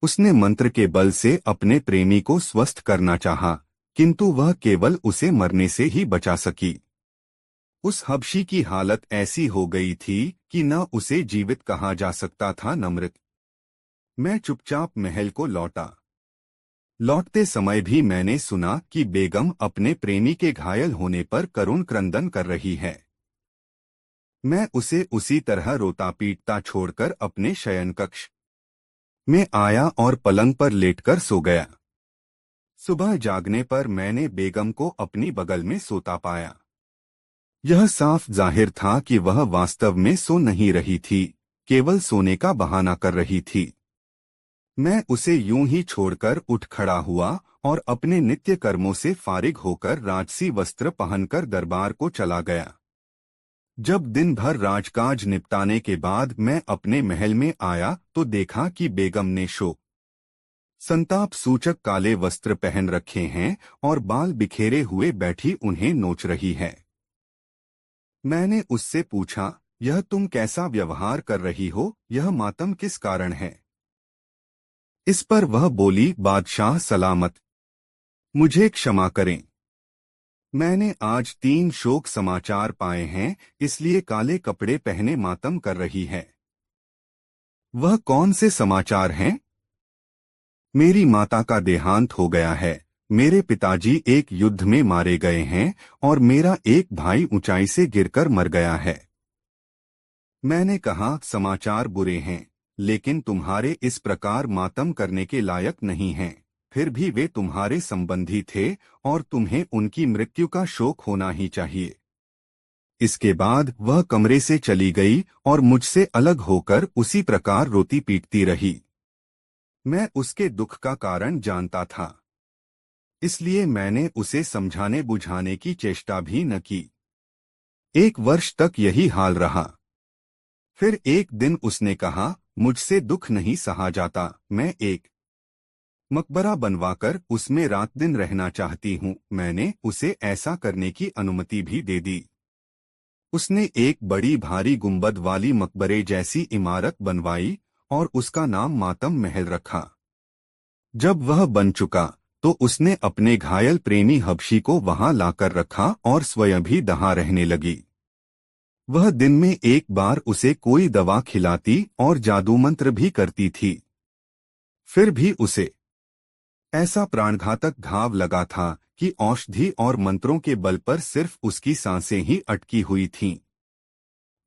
उसने मंत्र के बल से अपने प्रेमी को स्वस्थ करना चाहा, किंतु वह केवल उसे मरने से ही बचा सकी। उस हबशी की हालत ऐसी हो गई थी कि न उसे जीवित कहा जा सकता था न मृत। मैं चुपचाप महल को लौटा। लौटते समय भी मैंने सुना कि बेगम अपने प्रेमी के घायल होने पर करुण क्रंदन कर रही है। मैं उसे उसी तरह रोता पीटता छोड़कर अपने शयन कक्ष में आया और पलंग पर लेटकर सो गया। सुबह जागने पर मैंने बेगम को अपनी बगल में सोता पाया। यह साफ जाहिर था कि वह वास्तव में सो नहीं रही थी, केवल सोने का बहाना कर रही थी। मैं उसे यूं ही छोड़कर उठ खड़ा हुआ और अपने नित्य कर्मों से फारिग होकर राजसी वस्त्र पहनकर दरबार को चला गया। जब दिन भर राजकाज निपटाने के बाद मैं अपने महल में आया तो देखा कि बेगम ने शोक संताप सूचक काले वस्त्र पहन रखे हैं और बाल बिखेरे हुए बैठी उन्हें नोच रही है। मैंने उससे पूछा, यह तुम कैसा व्यवहार कर रही हो, यह मातम किस कारण है? इस पर वह बोली, बादशाह सलामत, मुझे क्षमा करें। मैंने आज 3 शोक समाचार पाए हैं, इसलिए काले कपड़े पहने मातम कर रही है। वह कौन से समाचार हैं? मेरी माता का देहांत हो गया है, मेरे पिताजी एक युद्ध में मारे गए हैं और मेरा एक भाई ऊंचाई से गिरकर मर गया है। मैंने कहा, समाचार बुरे हैं, लेकिन तुम्हारे इस प्रकार मातम करने के लायक नहीं हैं। फिर भी वे तुम्हारे संबंधी थे और तुम्हें उनकी मृत्यु का शोक होना ही चाहिए। इसके बाद वह कमरे से चली गई और मुझसे अलग होकर उसी प्रकार रोती पीटती रही। मैं उसके दुख का कारण जानता था, इसलिए मैंने उसे समझाने बुझाने की चेष्टा भी न की। 1 वर्ष तक यही हाल रहा। फिर एक दिन उसने कहा, मुझसे दुख नहीं सहा जाता, मैं एक मकबरा बनवाकर उसमें रात दिन रहना चाहती हूँ। मैंने उसे ऐसा करने की अनुमति भी दे दी। उसने एक बड़ी भारी गुंबद वाली मकबरे जैसी इमारत बनवाई और उसका नाम मातम महल रखा। जब वह बन चुका तो उसने अपने घायल प्रेमी हबशी को वहां लाकर रखा और स्वयं भी दहा रहने लगी। वह दिन में एक बार उसे कोई दवा खिलाती और जादू मंत्र भी करती थी। फिर भी उसे ऐसा प्राणघातक घाव लगा था कि औषधि और मंत्रों के बल पर सिर्फ उसकी सांसें ही अटकी हुई थीं।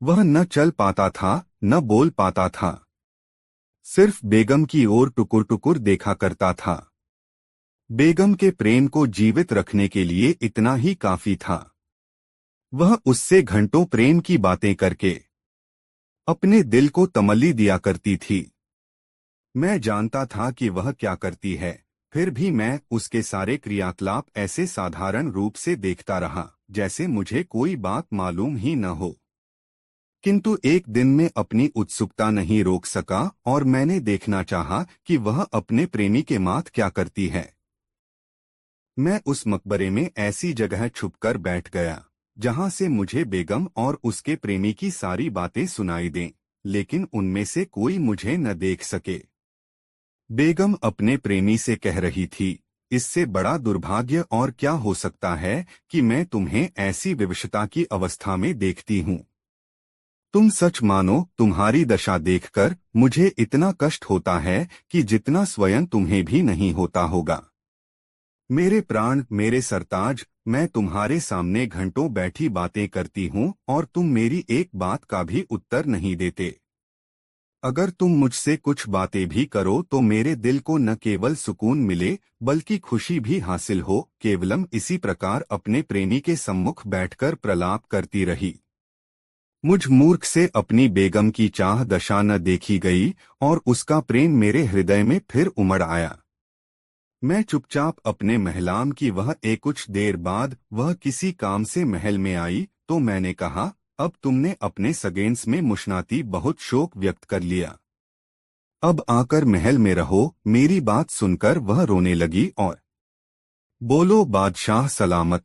वह न चल पाता था, न बोल पाता था, सिर्फ बेगम की ओर टुकुर टुकुर देखा करता था। बेगम के प्रेम को जीवित रखने के लिए इतना ही काफी था। वह उससे घंटों प्रेम की बातें करके अपने दिल को तमल्ली दिया करती थी। मैं जानता था कि वह क्या करती है, फिर भी मैं उसके सारे क्रियाकलाप ऐसे साधारण रूप से देखता रहा जैसे मुझे कोई बात मालूम ही न हो। किंतु एक दिन में अपनी उत्सुकता नहीं रोक सका और मैंने देखना चाहा कि वह अपने प्रेमी के माथ क्या करती है। मैं उस मकबरे में ऐसी जगह छुपकर बैठ गया जहां से मुझे बेगम और उसके प्रेमी की सारी बातें सुनाई दें, लेकिन उनमें से कोई मुझे न देख सके। बेगम अपने प्रेमी से कह रही थी, इससे बड़ा दुर्भाग्य और क्या हो सकता है कि मैं तुम्हें ऐसी विवशता की अवस्था में देखती हूँ। तुम सच मानो, तुम्हारी दशा देखकर मुझे इतना कष्ट होता है कि जितना स्वयं तुम्हें भी नहीं होता होगा। मेरे प्राण, मेरे सरताज, मैं तुम्हारे सामने घंटों बैठी बातें करती हूँ और तुम मेरी एक बात का भी उत्तर नहीं देते। अगर तुम मुझसे कुछ बातें भी करो तो मेरे दिल को न केवल सुकून मिले बल्कि खुशी भी हासिल हो। केवलम इसी प्रकार अपने प्रेमी के सम्मुख बैठकर प्रलाप करती रही। मुझ मूर्ख से अपनी बेगम की चाह दशा न देखी गई और उसका प्रेम मेरे हृदय में फिर उमड़ आया। मैं चुपचाप अपने महलाम की वह एक कुछ देर बाद वह किसी काम से महल में आई तो मैंने कहा, अब तुमने अपने सगेंस में मुशनाती बहुत शोक व्यक्त कर लिया, अब आकर महल में रहो। मेरी बात सुनकर वह रोने लगी और बोलो बादशाह सलामत।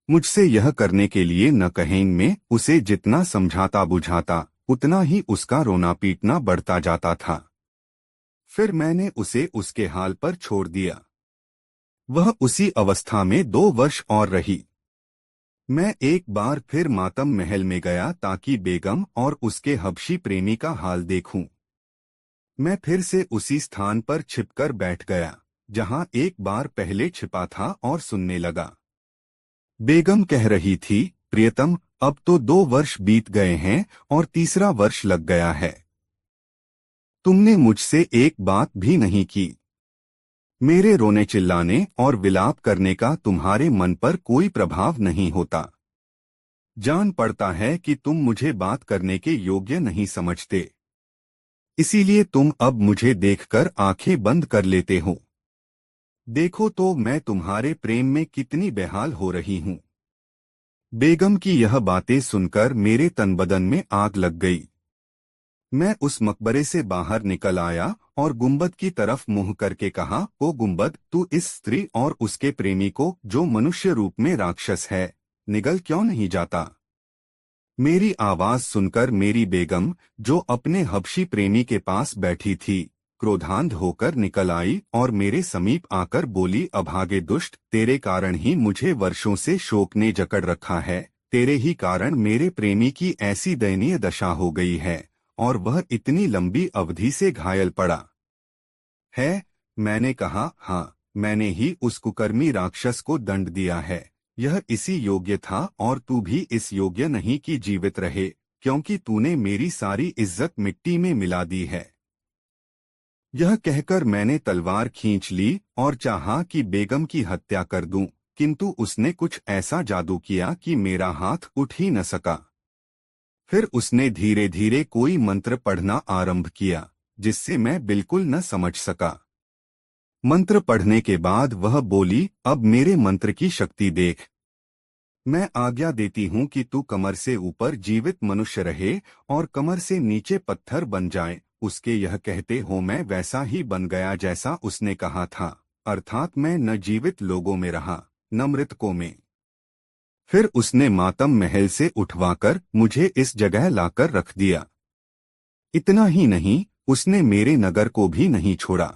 मुझसे यह करने के लिए न कहें। में उसे जितना समझाता बुझाता उतना ही उसका रोना पीटना बढ़ता जाता था। फिर मैंने उसे उसके हाल पर छोड़ दिया। वह उसी अवस्था में 2 वर्ष और रही। मैं एक बार फिर मातम महल में गया ताकि बेगम और उसके हबशी प्रेमी का हाल देखूं। मैं फिर से उसी स्थान पर छिपकर बैठ गया जहां एक बार पहले छिपा था और सुनने लगा। बेगम कह रही थी, प्रियतम, अब तो 2 वर्ष बीत गए हैं और तीसरा वर्ष लग गया है। तुमने मुझसे एक बात भी नहीं की। मेरे रोने चिल्लाने और विलाप करने का तुम्हारे मन पर कोई प्रभाव नहीं होता। जान पड़ता है कि तुम मुझे बात करने के योग्य नहीं समझते, इसीलिए तुम अब मुझे देखकर आंखें बंद कर लेते हो। देखो तो मैं तुम्हारे प्रेम में कितनी बेहाल हो रही हूँ। बेगम की यह बातें सुनकर मेरे तन बदन में आग लग गई। मैं उस मकबरे से बाहर निकल आया और गुंबद की तरफ मुंह करके कहा, ओ गुंबद, तू इस स्त्री और उसके प्रेमी को, जो मनुष्य रूप में राक्षस है, निगल क्यों नहीं जाता? मेरी आवाज सुनकर मेरी बेगम, जो अपने हबशी प्रेमी के पास बैठी थी, क्रोधांध होकर निकल आई और मेरे समीप आकर बोली, अभागे दुष्ट, तेरे कारण ही मुझे वर्षों से शोक ने जकड़ रखा है। तेरे ही कारण मेरे प्रेमी की ऐसी दयनीय दशा हो गई है और वह इतनी लंबी अवधि से घायल पड़ा है। मैंने कहा, हाँ, मैंने ही उस कुकर्मी राक्षस को दंड दिया है। यह इसी योग्य था और तू भी इस योग्य नहीं कि जीवित रहे, क्योंकि तूने मेरी सारी इज्जत मिट्टी में मिला दी है। यह कहकर मैंने तलवार खींच ली और चाहा कि बेगम की हत्या कर दूं, किंतु उसने कुछ ऐसा जादू किया कि मेरा हाथ उठ ही न सका। फिर उसने धीरे धीरे कोई मंत्र पढ़ना आरंभ किया, जिससे मैं बिल्कुल न समझ सका। मंत्र पढ़ने के बाद वह बोली, अब मेरे मंत्र की शक्ति देख। मैं आज्ञा देती हूँ कि तू कमर से ऊपर जीवित मनुष्य रहे और कमर से नीचे पत्थर बन जाए। उसके यह कहते हो मैं वैसा ही बन गया जैसा उसने कहा था, अर्थात मैं न जीवित लोगों में रहा न मृतकों में। फिर उसने मातम महल से उठवाकर मुझे इस जगह लाकर रख दिया। इतना ही नहीं, उसने मेरे नगर को भी नहीं छोड़ा।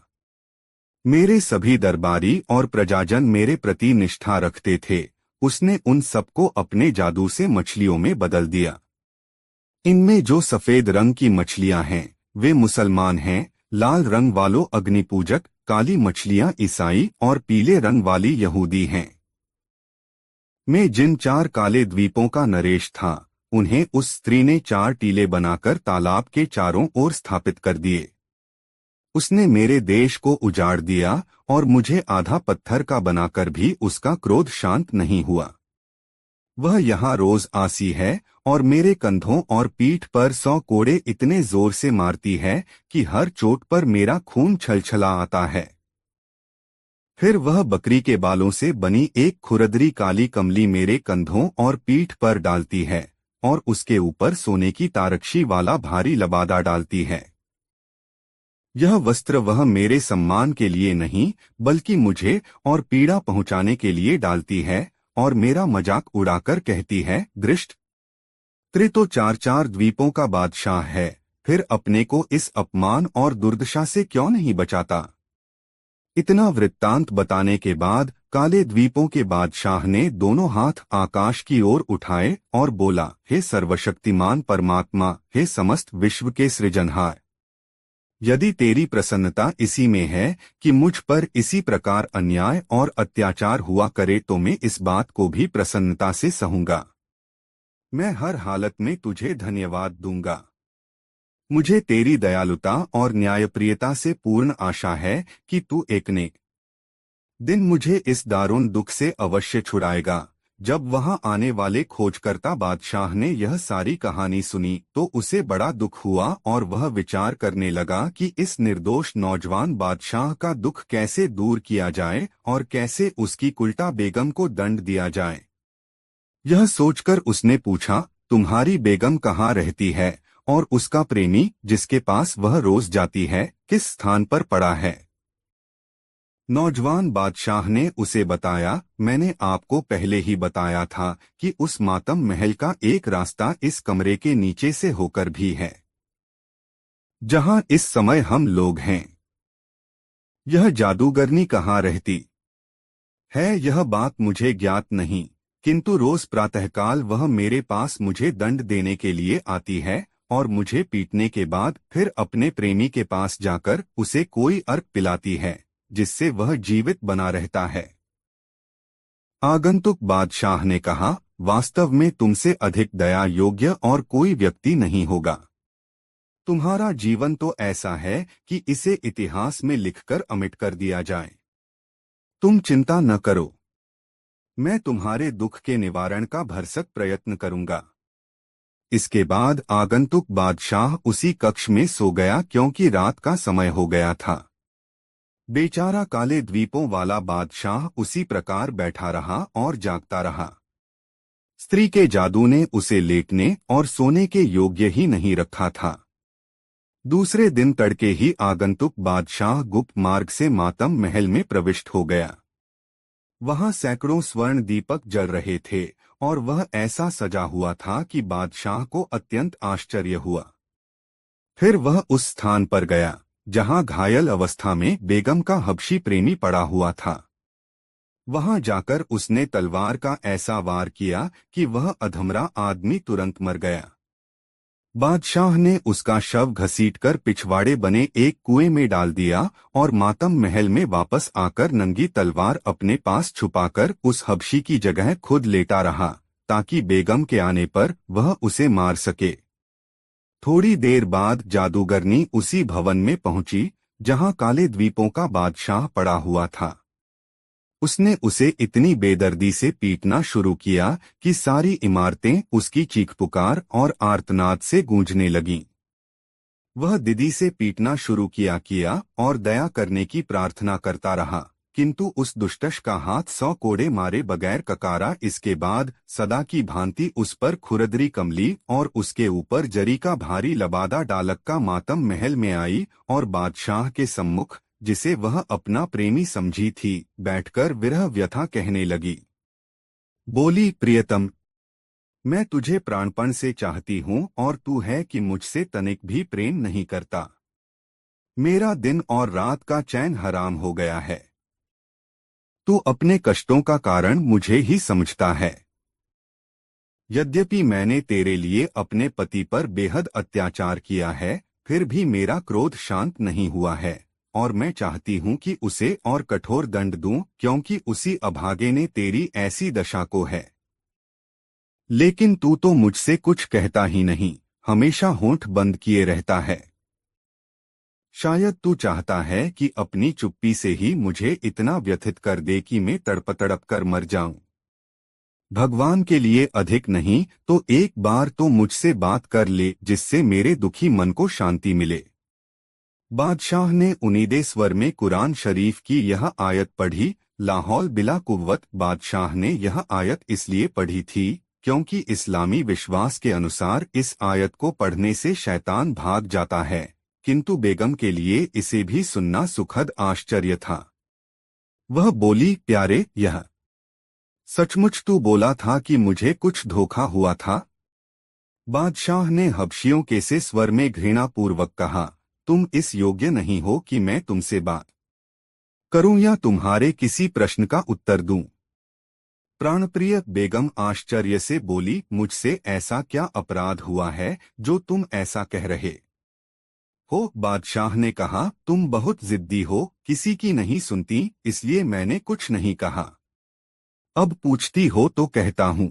मेरे सभी दरबारी और प्रजाजन मेरे प्रति निष्ठा रखते थे। उसने उन सबको अपने जादू से मछलियों में बदल दिया। इनमें जो सफेद रंग की मछलियां हैं वे मुसलमान हैं, लाल रंग वालों अग्निपूजक, काली मछलियां ईसाई और पीले रंग वाली यहूदी हैं। मैं जिन 4 काले द्वीपों का नरेश था, उन्हें उस स्त्री ने 4 टीले बनाकर तालाब के चारों ओर स्थापित कर दिए। उसने मेरे देश को उजाड़ दिया और मुझे आधा पत्थर का बनाकर भी उसका क्रोध शांत नहीं हुआ। वह यहाँ रोज आसी है और मेरे कंधों और पीठ पर 100 कोड़े इतने जोर से मारती है कि हर चोट पर मेरा खून छलछला आता है। फिर वह बकरी के बालों से बनी एक खुरदरी काली कमली मेरे कंधों और पीठ पर डालती है और उसके ऊपर सोने की तारकशी वाला भारी लबादा डालती है। यह वस्त्र वह मेरे सम्मान के लिए नहीं बल्कि मुझे और पीड़ा पहुंचाने के लिए डालती है और मेरा मजाक उड़ाकर कहती है, दृष्ट, त्रि तो 4 द्वीपों का बादशाह है, फिर अपने को इस अपमान और दुर्दशा से क्यों नहीं बचाता? इतना वृत्तांत बताने के बाद काले द्वीपों के बादशाह ने दोनों हाथ आकाश की ओर उठाए और बोला, हे सर्वशक्तिमान परमात्मा, हे समस्त विश्व के सृजनहार, यदि तेरी प्रसन्नता इसी में है कि मुझ पर इसी प्रकार अन्याय और अत्याचार हुआ करे तो मैं इस बात को भी प्रसन्नता से सहूंगा। मैं हर हालत में तुझे धन्यवाद दूंगा। मुझे तेरी दयालुता और न्यायप्रियता से पूर्ण आशा है कि तू एक ने दिन मुझे इस दारुण दुख से अवश्य छुड़ाएगा, जब वहां आने वाले खोजकर्ता बादशाह ने यह सारी कहानी सुनी तो उसे बड़ा दुख हुआ और वह विचार करने लगा कि इस निर्दोष नौजवान बादशाह का दुख कैसे दूर किया जाए और कैसे उसकी कुल्टा बेगम को दंड दिया जाए। यह सोचकर उसने पूछा, तुम्हारी बेगम कहाँ रहती है और उसका प्रेमी जिसके पास वह रोज जाती है किस स्थान पर पड़ा है। नौजवान बादशाह ने उसे बताया, मैंने आपको पहले ही बताया था कि उस मातम महल का एक रास्ता इस कमरे के नीचे से होकर भी है, जहां इस समय हम लोग हैं। यह जादूगरनी कहाँ रहती है यह बात मुझे ज्ञात नहीं, किंतु रोज प्रातःकाल वह मेरे पास मुझे दंड देने के लिए आती है और मुझे पीटने के बाद फिर अपने प्रेमी के पास जाकर उसे कोई अर्क पिलाती है जिससे वह जीवित बना रहता है। आगंतुक बादशाह ने कहा, वास्तव में तुमसे अधिक दया योग्य और कोई व्यक्ति नहीं होगा। तुम्हारा जीवन तो ऐसा है कि इसे इतिहास में लिखकर अमिट कर दिया जाए। तुम चिंता न करो, मैं तुम्हारे दुख के निवारण का भरसक प्रयत्न करूंगा। इसके बाद आगंतुक बादशाह उसी कक्ष में सो गया क्योंकि रात का समय हो गया था। बेचारा काले द्वीपों वाला बादशाह उसी प्रकार बैठा रहा और जागता रहा। स्त्री के जादू ने उसे लेटने और सोने के योग्य ही नहीं रखा था। दूसरे दिन तड़के ही आगंतुक बादशाह गुप्त मार्ग से मातम महल में प्रविष्ट हो गया। वहां सैकड़ों स्वर्ण दीपक जल रहे थे और वह ऐसा सजा हुआ था कि बादशाह को अत्यंत आश्चर्य हुआ। फिर वह उस स्थान पर गया जहां घायल अवस्था में बेगम का हबशी प्रेमी पड़ा हुआ था। वहां जाकर उसने तलवार का ऐसा वार किया कि वह अधमरा आदमी तुरंत मर गया। बादशाह ने उसका शव घसीटकर पिछवाड़े बने एक कुएं में डाल दिया और मातम महल में वापस आकर नंगी तलवार अपने पास छुपाकर उस हबशी की जगह खुद लेटा रहा ताकि बेगम के आने पर वह उसे मार सके। थोड़ी देर बाद जादूगरनी उसी भवन में पहुंची जहां काले द्वीपों का बादशाह पड़ा हुआ था। उसने उसे इतनी बेदर्दी से पीटना शुरू किया कि सारी इमारतें उसकी चीख पुकार और आर्तनाद से गूंजने लगीं। वह दीदी से पीटना शुरू किया और दया करने की प्रार्थना करता रहा, किंतु उस दुष्टश का हाथ 100 कोड़े मारे बगैर ककारा। इसके बाद सदा की भांति उस पर खुरदरी कमली और उसके ऊपर जरी का भारी लबादा डालक का मातम महल में आई और बादशाह के सम्मुख, जिसे वह अपना प्रेमी समझी थी, बैठकर विरह व्यथा कहने लगी। बोली, प्रियतम, मैं तुझे प्राणपण से चाहती हूँ और तू है कि मुझसे तनिक भी प्रेम नहीं करता। मेरा दिन और रात का चैन हराम हो गया है। तू अपने कष्टों का कारण मुझे ही समझता है। यद्यपि मैंने तेरे लिए अपने पति पर बेहद अत्याचार किया है, फिर भी मेरा क्रोध शांत नहीं हुआ है और मैं चाहती हूँ कि उसे और कठोर दंड दूं, क्योंकि उसी अभागे ने तेरी ऐसी दशा को है। लेकिन तू तो मुझसे कुछ कहता ही नहीं, हमेशा होंठ बंद किए रहता है। शायद तू चाहता है कि अपनी चुप्पी से ही मुझे इतना व्यथित कर दे कि मैं तड़प तड़प कर मर जाऊं। भगवान के लिए अधिक नहीं तो एक बार तो मुझसे बात कर ले जिससे मेरे दुखी मन को शांति मिले। बादशाह ने उनीदे स्वर में कुरान शरीफ की यह आयत पढ़ी। लाहौल बिला कुव्वत। बादशाह ने यह आयत इसलिए पढ़ी थी क्योंकि इस्लामी विश्वास के अनुसार इस आयत को पढ़ने से शैतान भाग जाता है, किंतु बेगम के लिए इसे भी सुनना सुखद आश्चर्य था। वह बोली, प्यारे, यह सचमुच तू बोला था कि मुझे कुछ धोखा हुआ था? बादशाह ने हबशियों के से स्वर में घृणापूर्वक कहा, तुम इस योग्य नहीं हो कि मैं तुमसे बात करूं या तुम्हारे किसी प्रश्न का उत्तर दूं। प्राणप्रिय बेगम आश्चर्य से बोली, मुझसे ऐसा क्या अपराध हुआ है जो तुम ऐसा कह रहे हो? बादशाह ने कहा, तुम बहुत जिद्दी हो, किसी की नहीं सुनती, इसलिए मैंने कुछ नहीं कहा। अब पूछती हो तो कहता हूं।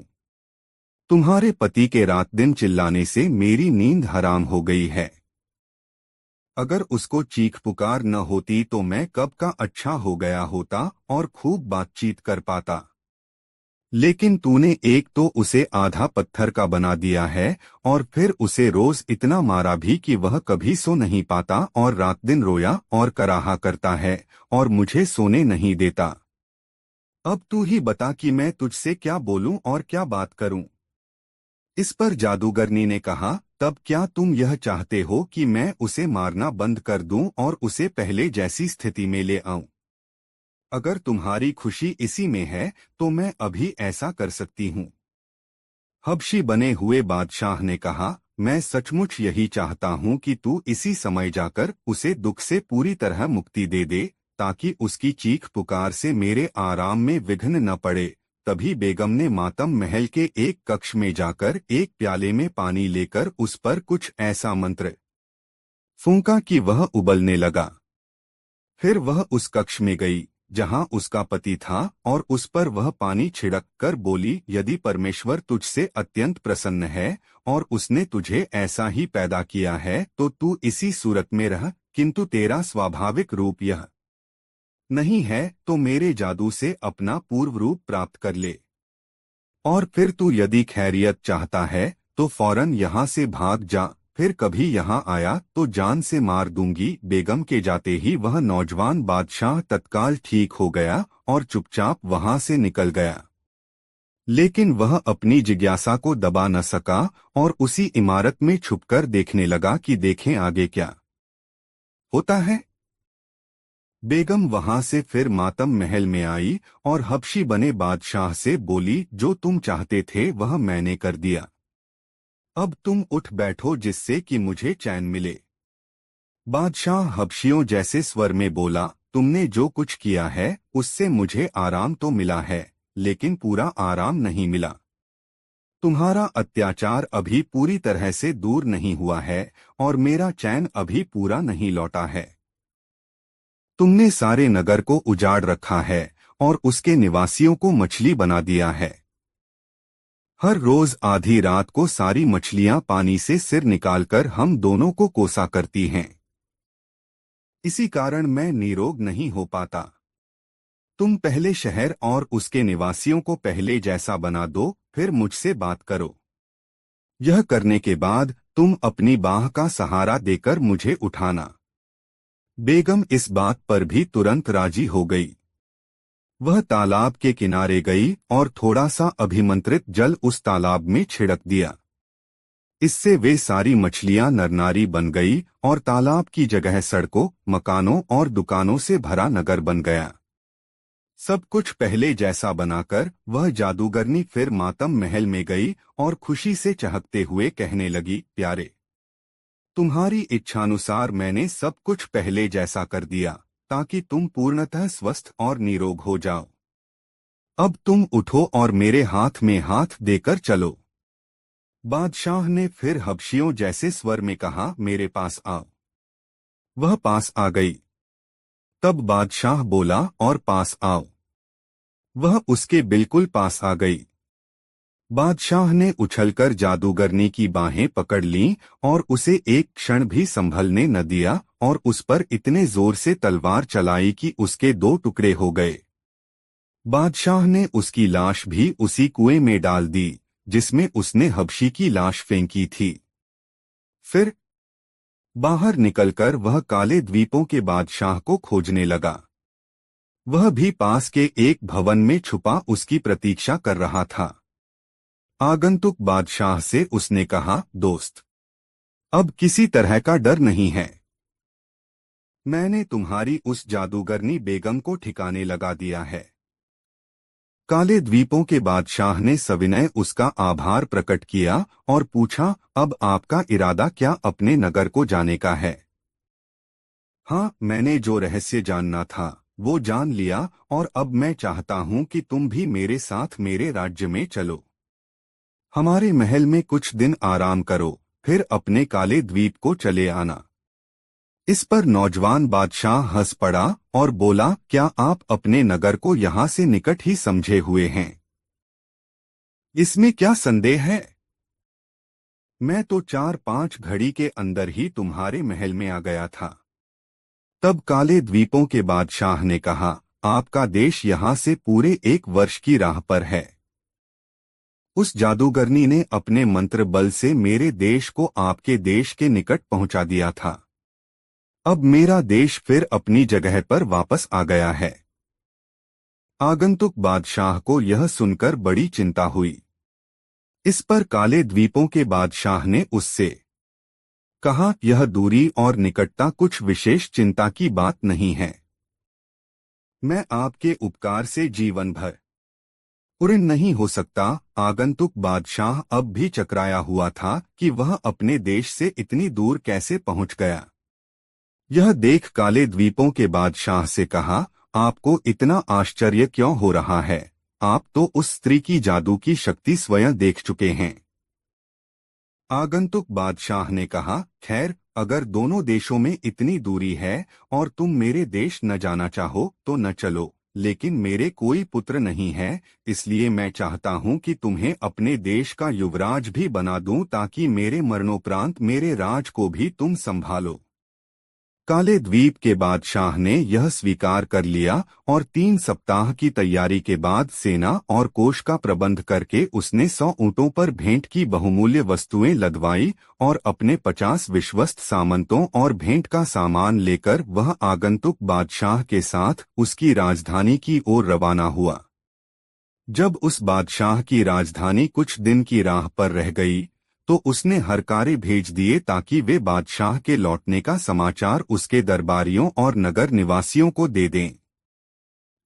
तुम्हारे पति के रात दिन चिल्लाने से मेरी नींद हराम हो गई है। अगर उसको चीख पुकार न होती तो मैं कब का अच्छा हो गया होता और खूब बातचीत कर पाता। लेकिन तूने एक तो उसे आधा पत्थर का बना दिया है और फिर उसे रोज इतना मारा भी कि वह कभी सो नहीं पाता और रात दिन रोया और कराहा करता है और मुझे सोने नहीं देता। अब तू ही बता कि मैं तुझसे क्या बोलूं और क्या बात करूं। इस पर जादूगरनी ने कहा, तब क्या तुम यह चाहते हो कि मैं उसे मारना बंद कर दूं और उसे पहले जैसी स्थिति में ले आऊं? अगर तुम्हारी खुशी इसी में है तो मैं अभी ऐसा कर सकती हूँ। हबशी बने हुए बादशाह ने कहा, मैं सचमुच यही चाहता हूँ कि तू इसी समय जाकर उसे दुख से पूरी तरह मुक्ति दे दे, ताकि उसकी चीख पुकार से मेरे आराम में विघ्न न पड़े। तभी बेगम ने मातम महल के एक कक्ष में जाकर एक प्याले में पानी लेकर उस पर कुछ ऐसा मंत्र फूंका कि वह उबलने लगा। फिर वह उस कक्ष में गई जहां उसका पति था और उस पर वह पानी छिड़क कर बोली, यदि परमेश्वर तुझसे अत्यंत प्रसन्न है और उसने तुझे ऐसा ही पैदा किया है तो तू इसी सूरत में रह, किंतु तेरा स्वाभाविक रूप यह नहीं है तो मेरे जादू से अपना पूर्व रूप प्राप्त कर ले। और फिर तू यदि खैरियत चाहता है तो फौरन यहाँ से भाग जा, फिर कभी यहाँ आया तो जान से मार दूंगी। बेगम के जाते ही वह नौजवान बादशाह तत्काल ठीक हो गया और चुपचाप वहाँ से निकल गया। लेकिन वह अपनी जिज्ञासा को दबा न सका और उसी इमारत में छुपकर देखने लगा कि देखें आगे क्या होता है। बेगम वहां से फिर मातम महल में आई और हबशी बने बादशाह से बोली, जो तुम चाहते थे वह मैंने कर दिया। अब तुम उठ बैठो जिससे कि मुझे चैन मिले। बादशाह हबशियों जैसे स्वर में बोला, तुमने जो कुछ किया है उससे मुझे आराम तो मिला है, लेकिन पूरा आराम नहीं मिला। तुम्हारा अत्याचार अभी पूरी तरह से दूर नहीं हुआ है और मेरा चैन अभी पूरा नहीं लौटा है। तुमने सारे नगर को उजाड़ रखा है और उसके निवासियों को मछली बना दिया है। हर रोज आधी रात को सारी मछलियां पानी से सिर निकालकर हम दोनों को कोसा करती हैं। इसी कारण मैं निरोग नहीं हो पाता। तुम पहले शहर और उसके निवासियों को पहले जैसा बना दो, फिर मुझसे बात करो। यह करने के बाद तुम अपनी बाह का सहारा देकर मुझे उठाना। बेगम इस बात पर भी तुरंत राजी हो गई। वह तालाब के किनारे गई और थोड़ा सा अभिमंत्रित जल उस तालाब में छिड़क दिया। इससे वे सारी मछलियां नरनारी बन गई और तालाब की जगह सड़कों, मकानों और दुकानों से भरा नगर बन गया। सब कुछ पहले जैसा बनाकर वह जादूगरनी फिर मातम महल में गई और खुशी से चहकते हुए कहने लगी, प्यारे, तुम्हारी इच्छानुसार मैंने सब कुछ पहले जैसा कर दिया ताकि तुम पूर्णतः स्वस्थ और निरोग हो जाओ। अब तुम उठो और मेरे हाथ में हाथ देकर चलो। बादशाह ने फिर हबशियों जैसे स्वर में कहा, मेरे पास आओ। वह पास आ गई। तब बादशाह बोला, और पास आओ। वह उसके बिल्कुल पास आ गई। बादशाह ने उछलकर जादूगरनी की बाहें पकड़ लीं और उसे एक क्षण भी संभलने न दिया और उस पर इतने जोर से तलवार चलाई कि उसके दो टुकड़े हो गए। बादशाह ने उसकी लाश भी उसी कुएं में डाल दी जिसमें उसने हबशी की लाश फेंकी थी। फिर बाहर निकलकर वह काले द्वीपों के बादशाह को खोजने लगा। वह भी पास के एक भवन में छुपा उसकी प्रतीक्षा कर रहा था। आगंतुक बादशाह से उसने कहा, दोस्त, अब किसी तरह का डर नहीं है। मैंने तुम्हारी उस जादूगरनी बेगम को ठिकाने लगा दिया है। काले द्वीपों के बादशाह ने सविनय उसका आभार प्रकट किया और पूछा, अब आपका इरादा क्या अपने नगर को जाने का है? हाँ, मैंने जो रहस्य जानना था वो जान लिया और अब मैं चाहता हूँ कि तुम भी मेरे साथ मेरे राज्य में चलो। हमारे महल में कुछ दिन आराम करो, फिर अपने काले द्वीप को चले आना। इस पर नौजवान बादशाह हंस पड़ा और बोला, क्या आप अपने नगर को यहाँ से निकट ही समझे हुए हैं? इसमें क्या संदेह है? मैं तो 4-5 घड़ी के अंदर ही तुम्हारे महल में आ गया था। तब काले द्वीपों के बादशाह ने कहा, आपका देश यहाँ से पूरे 1 वर्ष की राह पर है। उस जादूगरनी ने अपने मंत्र बल से मेरे देश को आपके देश के निकट पहुंचा दिया था। अब मेरा देश फिर अपनी जगह पर वापस आ गया है। आगंतुक बादशाह को यह सुनकर बड़ी चिंता हुई। इस पर काले द्वीपों के बादशाह ने उससे कहा, यह दूरी और निकटता कुछ विशेष चिंता की बात नहीं है। मैं आपके उपकार से जीवन भर ऋणी नहीं हो सकता। आगंतुक बादशाह अब भी चकराया हुआ था कि वह अपने देश से इतनी दूर कैसे पहुंच गया। यह देख काले द्वीपों के बादशाह से कहा, आपको इतना आश्चर्य क्यों हो रहा है? आप तो उस स्त्री की जादू की शक्ति स्वयं देख चुके हैं। आगंतुक बादशाह ने कहा, खैर, अगर दोनों देशों में इतनी दूरी है और तुम मेरे देश न जाना चाहो तो न चलो, लेकिन मेरे कोई पुत्र नहीं है, इसलिए मैं चाहता हूं कि तुम्हें अपने देश का युवराज भी बना दूं ताकि मेरे मरणोपरांत मेरे राज को भी तुम संभालो। काले द्वीप के बादशाह ने यह स्वीकार कर लिया और 3 सप्ताह की तैयारी के बाद सेना और कोष का प्रबंध करके उसने 100 ऊंटों पर भेंट की बहुमूल्य वस्तुएं लदवाई और अपने 50 विश्वस्त सामंतों और भेंट का सामान लेकर वह आगंतुक बादशाह के साथ उसकी राजधानी की ओर रवाना हुआ। जब उस बादशाह की राजधानी कुछ दिन की राह पर रह गई तो उसने हरकारे भेज दिए ताकि वे बादशाह के लौटने का समाचार उसके दरबारियों और नगर निवासियों को दे दें।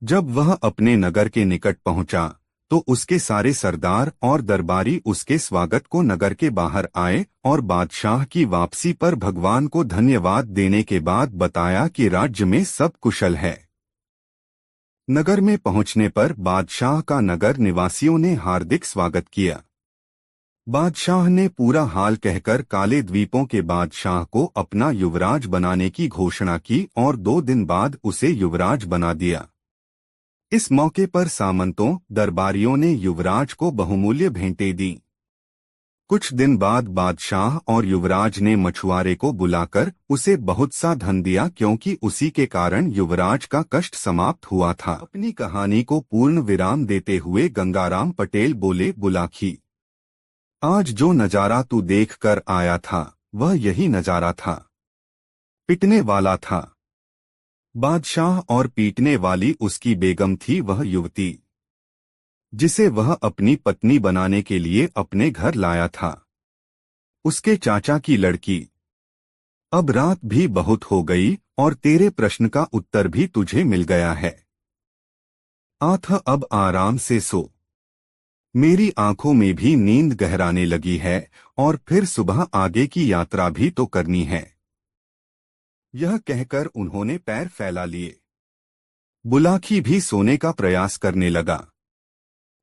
जब वह अपने नगर के निकट पहुंचा तो उसके सारे सरदार और दरबारी उसके स्वागत को नगर के बाहर आए और बादशाह की वापसी पर भगवान को धन्यवाद देने के बाद बताया कि राज्य में सब कुशल है। नगर में पहुंचने पर बादशाह का नगर निवासियों ने हार्दिक स्वागत किया। बादशाह ने पूरा हाल कहकर काले द्वीपों के बादशाह को अपना युवराज बनाने की घोषणा की और 2 दिन बाद उसे युवराज बना दिया। इस मौके पर सामंतों दरबारियों ने युवराज को बहुमूल्य भेंटें दी। कुछ दिन बाद बादशाह और युवराज ने मछुआरे को बुलाकर उसे बहुत सा धन दिया क्योंकि उसी के कारण युवराज का कष्ट समाप्त हुआ था। अपनी कहानी को पूर्ण विराम देते हुए गंगाराम पटेल बोले, बुलाखी, आज जो नजारा तू देख कर आया था वह यही नजारा था। पिटने वाला था बादशाह और पीटने वाली उसकी बेगम थी वह युवती जिसे वह अपनी पत्नी बनाने के लिए अपने घर लाया था। उसके चाचा की लड़की। अब रात भी बहुत हो गई और तेरे प्रश्न का उत्तर भी तुझे मिल गया है। आथ अब आराम से सो। मेरी आंखों में भी नींद गहराने लगी है और फिर सुबह आगे की यात्रा भी तो करनी है। यह कहकर उन्होंने पैर फैला लिए। बुलाखी भी सोने का प्रयास करने लगा।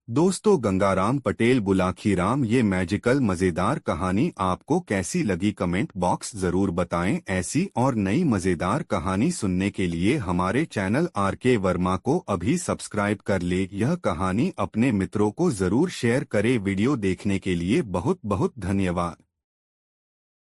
दोस्तों, गंगाराम पटेल बुलाखी राम ये मैजिकल मजेदार कहानी आपको कैसी लगी कमेंट बॉक्स जरूर बताएं। ऐसी और नई मजेदार कहानी सुनने के लिए हमारे चैनल RK वर्मा को अभी सब्सक्राइब कर ले। यह कहानी अपने मित्रों को जरूर शेयर करें। वीडियो देखने के लिए बहुत बहुत धन्यवाद।